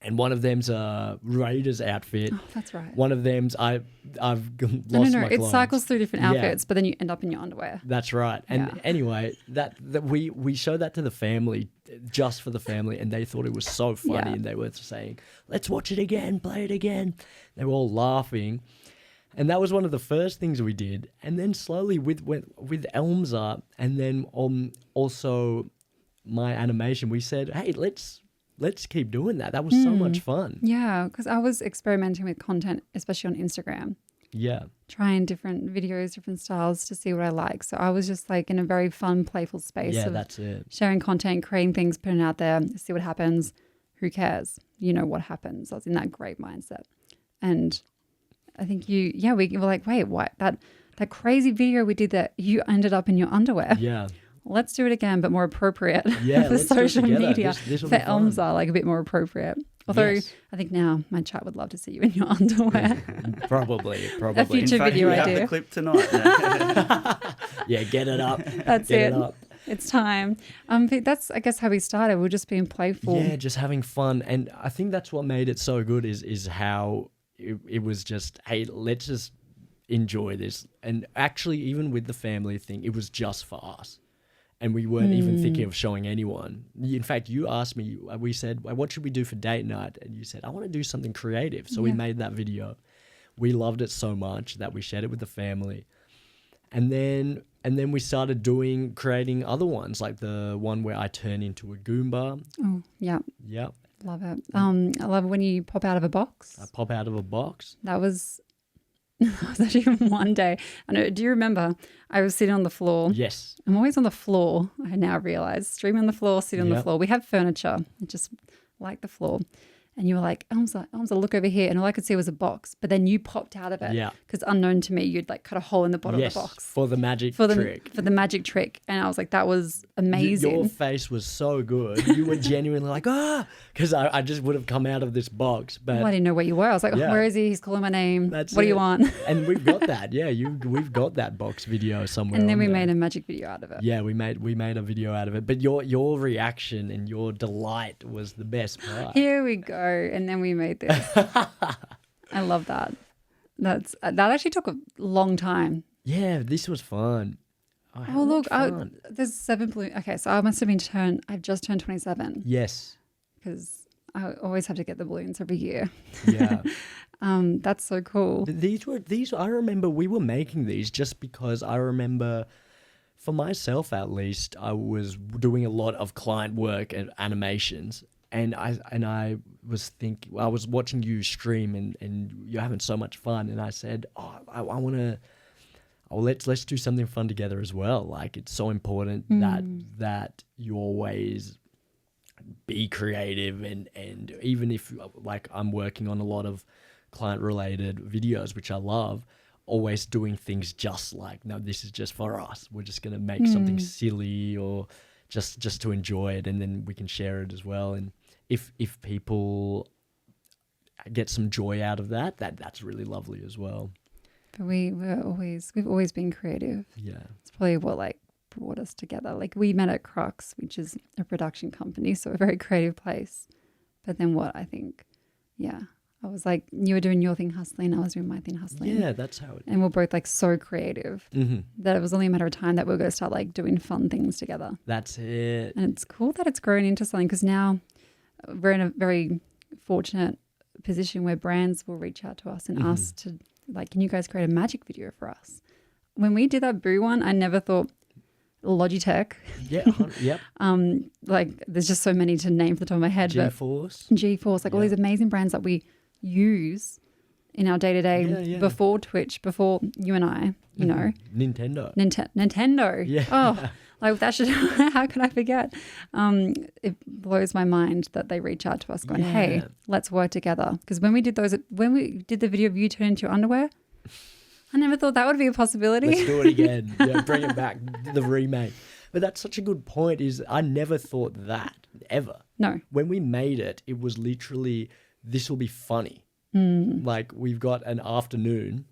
And one of them's a Raiders outfit. Oh, that's right. One of them's I've lost my clothes. It cycles through different outfits, but then you end up in your underwear. That's right. And anyway, that we showed that to the family, just for the family, and they thought it was so funny, and they were saying, "Let's watch it again, play it again." They were all laughing, and that was one of the first things we did. And then slowly with Elmza, and then also my animation, we said, "Hey, let's keep doing that." That was so much fun. Yeah, because I was experimenting with content, especially on Instagram. Yeah. Trying different videos, different styles to see what I like. So I was just like in a very fun, playful space of that's it. Sharing content, creating things, putting it out there, see what happens. Who cares? You know what happens. I was in that great mindset. And I think we were like, wait, what? That crazy video we did that you ended up in your underwear. Yeah. Let's do it again, but more appropriate for let's social do it media. This For Elmza, like a bit more appropriate. Although I think now my chat would love to see you in your underwear. Probably. A future video idea. Have the clip tonight. Yeah, get it up. That's it. It's time. But that's, I guess, how we started. We're just being playful. Yeah, just having fun. And I think that's what made it so good is how it was just, hey, let's just enjoy this. And actually, even with the family thing, it was just for us. And we weren't even thinking of showing anyone. In fact, you asked me, we said, what should we do for date night? And you said, I want to do something creative. So we made that video. We loved it so much that we shared it with the family. And then we started creating other ones, like the one where I turn into a Goomba. Oh, yeah. Yeah. Love it. I love when you pop out of a box. I pop out of a box. That was actually one day. I know. Do you remember? I was sitting on the floor. Yes. I'm always on the floor. I now realize streaming on the floor, sitting on the floor. We have furniture. I just like the floor. and you were like, Elmza, look over here. And all I could see was a box, but then you popped out of it. Yeah. Because unknown to me, you'd like cut a hole in the bottom Yes, of the box. for the magic trick. For the magic trick. And I was like, that was amazing. Your face was so good. You were genuinely like, because I just would have come out of this box. But Well, I didn't know where you were. I was like, Yeah. where is he? He's calling my name. That's What do you it. want? And we've got that. Yeah, we've got that box video somewhere. And then on we there. made a magic video out of it. Yeah, we made a video out of it. But your reaction and your delight was the best part. Here we go. And then we made this. I love that. That actually took a long time. Yeah, this was fun. Oh, look, fun. there's 7 balloons. Okay, so I've just turned 27 Yes. because I always have to get the balloons every year. Yeah. That's so cool. These I remember we were making these just because I remember, for myself at least, I was doing a lot of client work and animations, and I was thinking, I was watching you stream and you're having so much fun, and I said, I want to. Oh, let's do something fun together as well. Like, it's so important that you always be creative, and even if like I'm working on a lot of client related videos, which I love, always doing things just like, no, this is just for us. We're just going to make something silly or just to enjoy it, and then we can share it as well. And if people get some joy out of that's really lovely as well. But we've always been creative. Yeah. It's probably what like brought us together. Like we met at Crux, which is a production company, so a very creative place. But then I was like, you were doing your thing hustling, I was doing my thing hustling. Yeah, that's how it. And we're both like so creative that it was only a matter of time that we were going to start like doing fun things together. That's it. And it's cool that it's grown into something, because now we're in a very fortunate position where brands will reach out to us and ask to like, can you guys create a magic video for us? When we did that Boo one, I never thought Logitech. Yeah. Yep. Like there's just so many to name from the top of my head. GeForce. Like all these amazing brands that we use in our day-to-day before Twitch, before you and I, you know. Nintendo. Nintendo. Yeah. Oh, like that should, how could I forget? It blows my mind that they reach out to us going, hey, let's work together. Because when we did the video of you turning into your underwear, I never thought that would be a possibility. Let's do it again. Yeah, bring it back, the remake. But that's such a good point, is I never thought that, ever. No. When we made it, it was literally, this will be funny. Like, we've got an afternoon.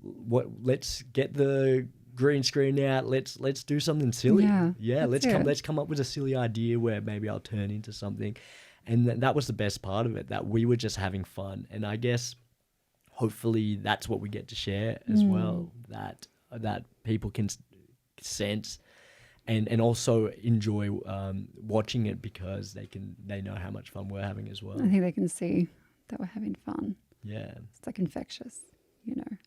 Let's get the green screen out. Let's do something silly. Yeah, let's come up with a silly idea where maybe I'll turn into something. And that was the best part of it, that we were just having fun. And I guess hopefully that's what we get to share as well, that people can sense and also enjoy watching it, because they know how much fun we're having as well. I think they can see that we're having fun. Yeah. It's like infectious, you know.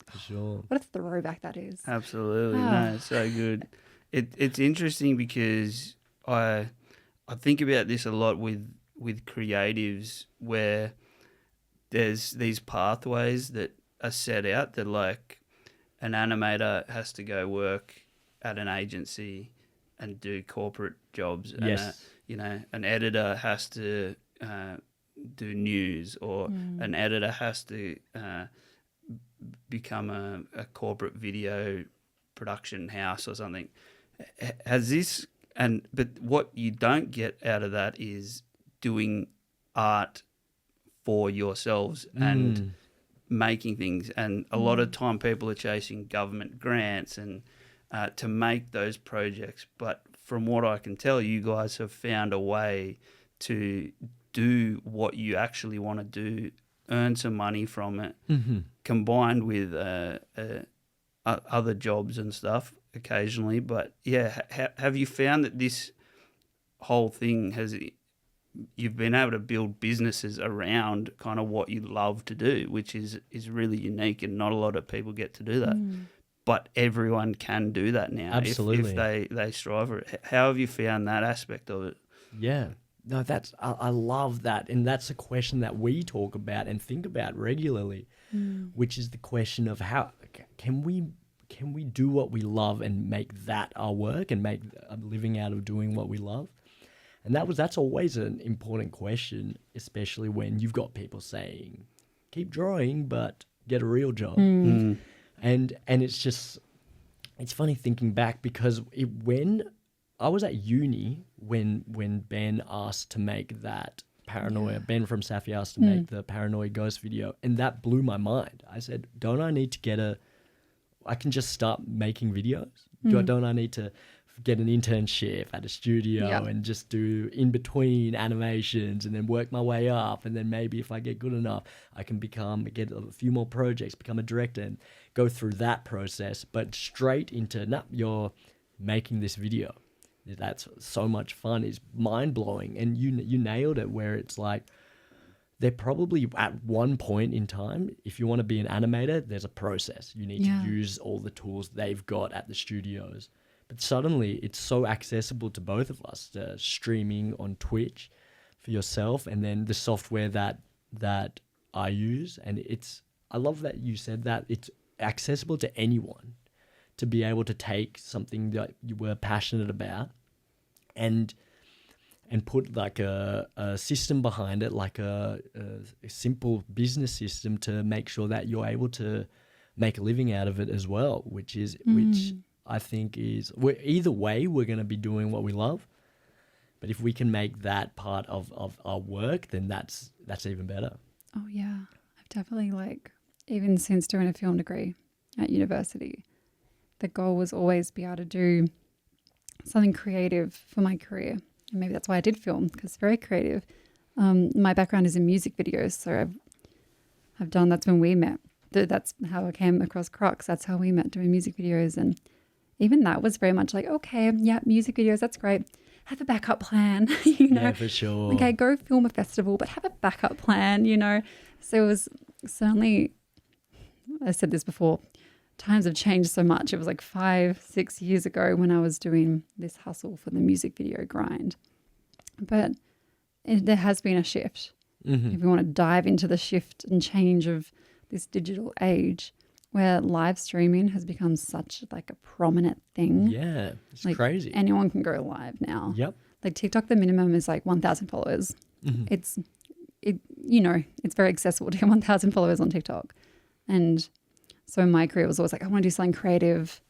For sure. What a throwback that is. Absolutely. No, it's so good. It's interesting because I think about this a lot with creatives, where there's these pathways that are set out, that like an animator has to go work at an agency and do corporate jobs. Yes. And an editor has to do news, or an editor has to become a corporate video production house or something. But what you don't get out of that is doing art for yourselves and making things. And a lot of time people are chasing government grants and to make those projects. But from what I can tell, you guys have found a way to do what you actually want to do, earn some money from it, combined with other jobs and stuff occasionally. But yeah, have you found that this whole thing you've been able to build businesses around kind of what you love to do, which is really unique, and not a lot of people get to do that. But everyone can do that now. Absolutely. if they strive for it. How have you found that aspect of it? Yeah. No, I love that. And that's a question that we talk about and think about regularly, which is the question of how can we do what we love and make that our work and make a living out of doing what we love? And that's always an important question, especially when you've got people saying, keep drawing, but get a real job. Mm. And it's funny thinking back, because when I was at uni, when Ben asked to make that paranoia, Ben from SAFIA asked to make the paranoia ghost video, and that blew my mind. I said, don't I need to I can just start making videos? Don't I need to get an internship at a studio and just do in between animations and then work my way up, and then maybe if I get good enough I can get a few more projects, become a director and go through that process, but straight into you're making this video. That's so much fun. It's mind-blowing. And you nailed it, where it's like they're probably at one point in time, if you want to be an animator, there's a process. You need to use all the tools they've got at the studios. But suddenly it's so accessible to both of us, streaming on Twitch for yourself, and then the software that I use. And I love that you said that it's accessible to anyone, to be able to take something that you were passionate about and put like a system behind it, like a simple business system to make sure that you're able to make a living out of it as well, which I think either way, we're going to be doing what we love. But if we can make that part of our work, then that's even better. Oh yeah. I've definitely even since doing a film degree at university, the goal was always be able to do something creative for my career. And maybe that's why I did film, because it's very creative. My background is in music videos, so I've done, that's when we met. That's how I came across Crocs. That's how we met, doing music videos. And even that was very much like, okay, yeah, music videos, that's great. Have a backup plan, Yeah, for sure. Okay, go film a festival, but have a backup plan, So it was certainly, I said this before, times have changed so much. It was like 5-6 years ago when I was doing this hustle for the music video grind. But there has been a shift. Mm-hmm. If we want to dive into the shift and change of this digital age, where live streaming has become such a prominent thing. Yeah, it's crazy. Anyone can go live now. Yep. Like TikTok, the minimum is 1,000 followers. Mm-hmm. It's very accessible to get 1,000 followers on TikTok. And so in my career, it was always I want to do something creative.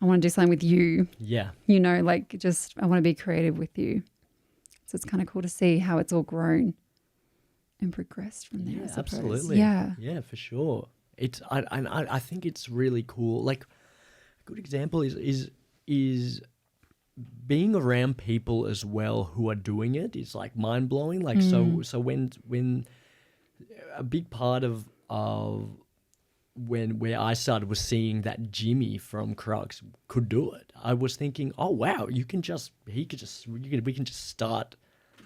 I want to do something with you. Yeah. I want to be creative with you. So it's kind of cool to see how it's all grown and progressed from there. Yeah, absolutely. Yeah. Yeah, for sure. I think it's really cool. Like a good example is being around people as well who are doing it is mind blowing. So when a big part of where I started was seeing that Jimmy from Crocs could do it. I was thinking, oh wow, we can just start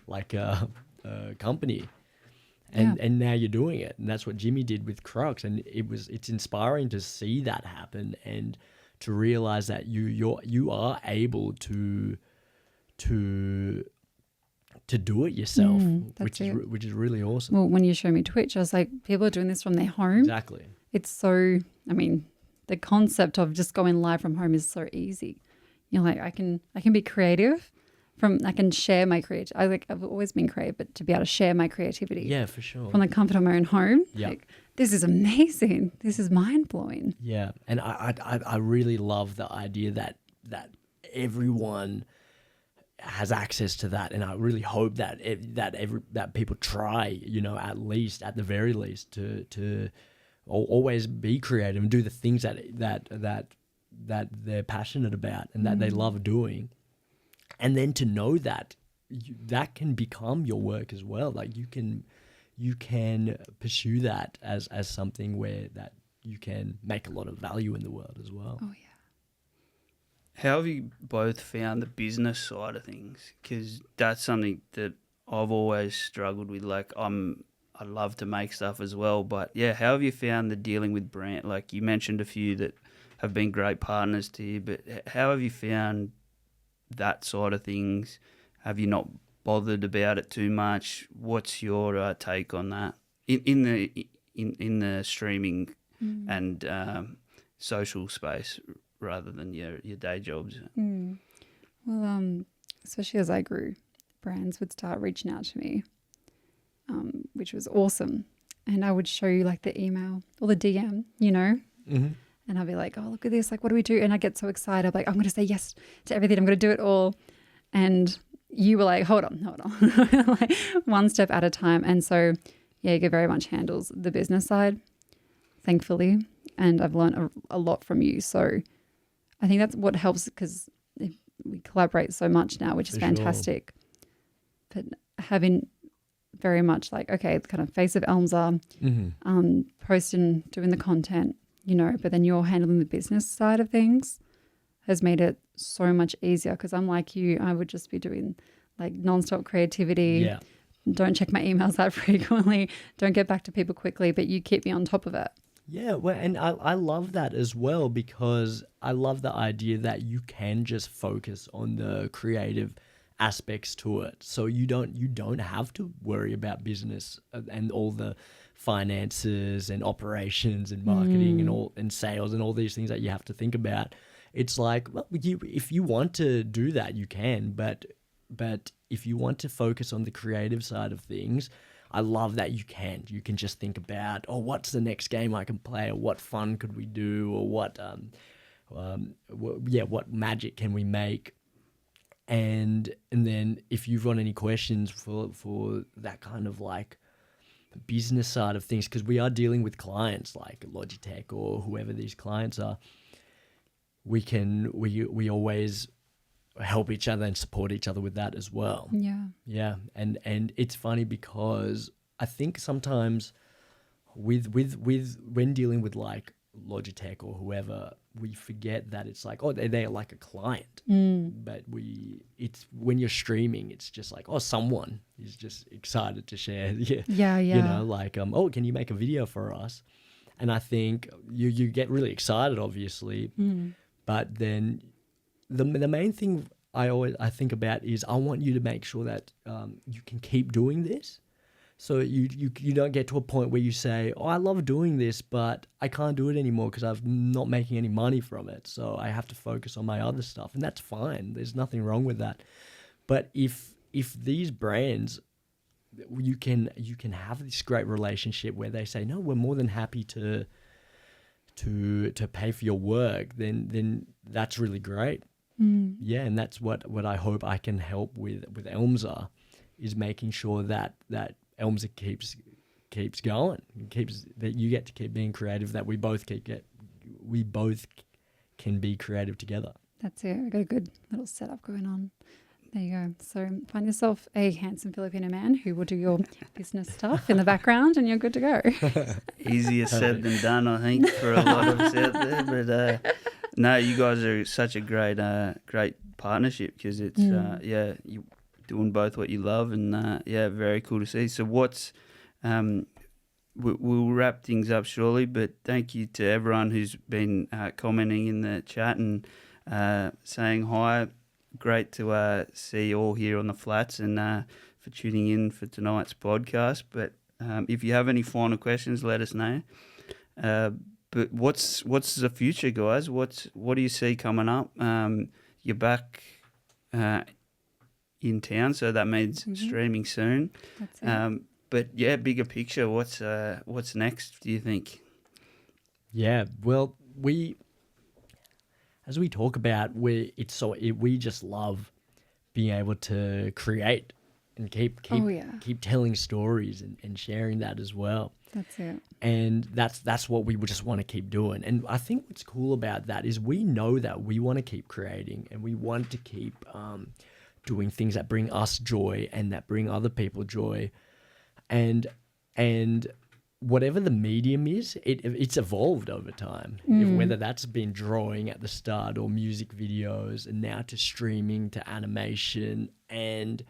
a company. And now you're doing it, and that's what Jimmy did with Crocs, and it's inspiring to see that happen and to realize that you are able to do it yourself, which is really awesome. Well, when you show me Twitch, I was like, people are doing this from their home. Exactly. It's so, the concept of just going live from home is so easy. I can be creative. I can share my creativity. I've always been creative, but to be able to share my creativity. Yeah, for sure. From the comfort of my own home. Yeah. This is amazing. This is mind blowing. Yeah, and I really love the idea that everyone has access to that, and I really hope that people try, at the very least, to always be creative and do the things that they're passionate about and that they love doing. And then to know that that can become your work as well. You can pursue that as something where that you can make a lot of value in the world as well. Oh yeah. How have you both found the business side of things? Because that's something that I've always struggled with. I love to make stuff as well, but yeah, how have you found the dealing with brand? Like you mentioned a few that have been great partners to you, but how have you found that side of things? Have you not bothered about it too much? What's your take on that in the streaming and social space rather than your day jobs? Well, especially as I grew, brands would start reaching out to me, which was awesome. And I would show you like the email or the DM, you know, and I'd be like, oh, look at this. Like, what do we do? And I get so excited. I'm like, I'm going to say yes to everything. I'm going to do it all. And you were like, hold on. Like one step at a time. And so, yeah, you very much handles the business side, thankfully. And I've learned a lot from you. So I think that's what helps, because we collaborate so much now, which is fantastic. But having very much like, okay, the kind of face of Elmza, posting, doing the content, you know, but then you're handling the business side of things has made it so much easier, because I'm like you, I would just be doing like nonstop creativity. Yeah. Don't check my emails that frequently. Don't get back to people quickly, but you keep me on top of it. Yeah, well, and I love that as well, because I love the idea that you can just focus on the creative aspects to it. So you don't have to worry about business and all the finances and operations and marketing and sales and all these things that you have to think about. It's like, well, if you want to do that, you can, but if you want to focus on the creative side of things, I love that you can just think about, oh, what's the next game I can play, or what fun could we do, or what magic can we make, and then if you've got any questions for that kind of like business side of things, because we are dealing with clients like Logitech or whoever these clients are, we always help each other and support each other with that as well. Yeah. And it's funny because I think sometimes with when dealing with like Logitech or whoever, we forget that it's like, oh, they're like a client. But it's when you're streaming, it's just like, oh, someone is just excited to share. Yeah. You know, like, oh, can you make a video for us? And I think you get really excited, obviously. But then the main thing I think about is I want you to make sure that you can keep doing this. So you don't get to a point where you say, oh, I love doing this, but I can't do it anymore because I'm not making any money from it. So I have to focus on my other stuff. And that's fine. There's nothing wrong with that. But if these brands, you can have this great relationship where they say, no, we're more than happy to pay for your work, then that's really great. Yeah, and that's what I hope I can help with Elmza, is making sure that Elmza keeps going, that you get to keep being creative, that we both can be creative together. That's it. We got a good little setup going on. There you go. So find yourself a handsome Filipino man who will do your business stuff in the background, and you're good to go. Easier said than done, I think, for a lot of us out there. But no, you guys are such a great partnership, because it's you doing both what you love, and very cool to see. So what's we'll wrap things up shortly, but thank you to everyone who's been commenting in the chat and saying hi. Great to see you all here on the flats, and for tuning in for tonight's podcast. But if you have any final questions, let us know. But what's the future, guys? What do you see coming up? You're back in town, so that means streaming soon. That's it. But yeah, bigger picture, what's next, do you think? Yeah, well, as we talk about, we just love being able to create and keep telling stories and sharing that as well. That's it. And that's what we would just want to keep doing. And I think what's cool about that is we know that we want to keep creating, and we want to keep doing things that bring us joy and that bring other people joy. And whatever the medium is, it's evolved over time. Whether that's been drawing at the start or music videos, and now to streaming, to animation, and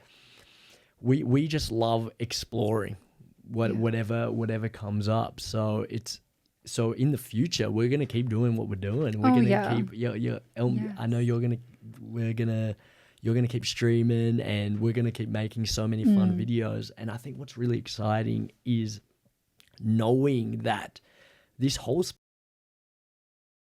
we just love exploring whatever comes up. So in the future, we're gonna keep doing what we're doing. We're gonna keep I know you're gonna keep streaming, and we're gonna keep making so many fun videos. And I think what's really exciting is knowing that this whole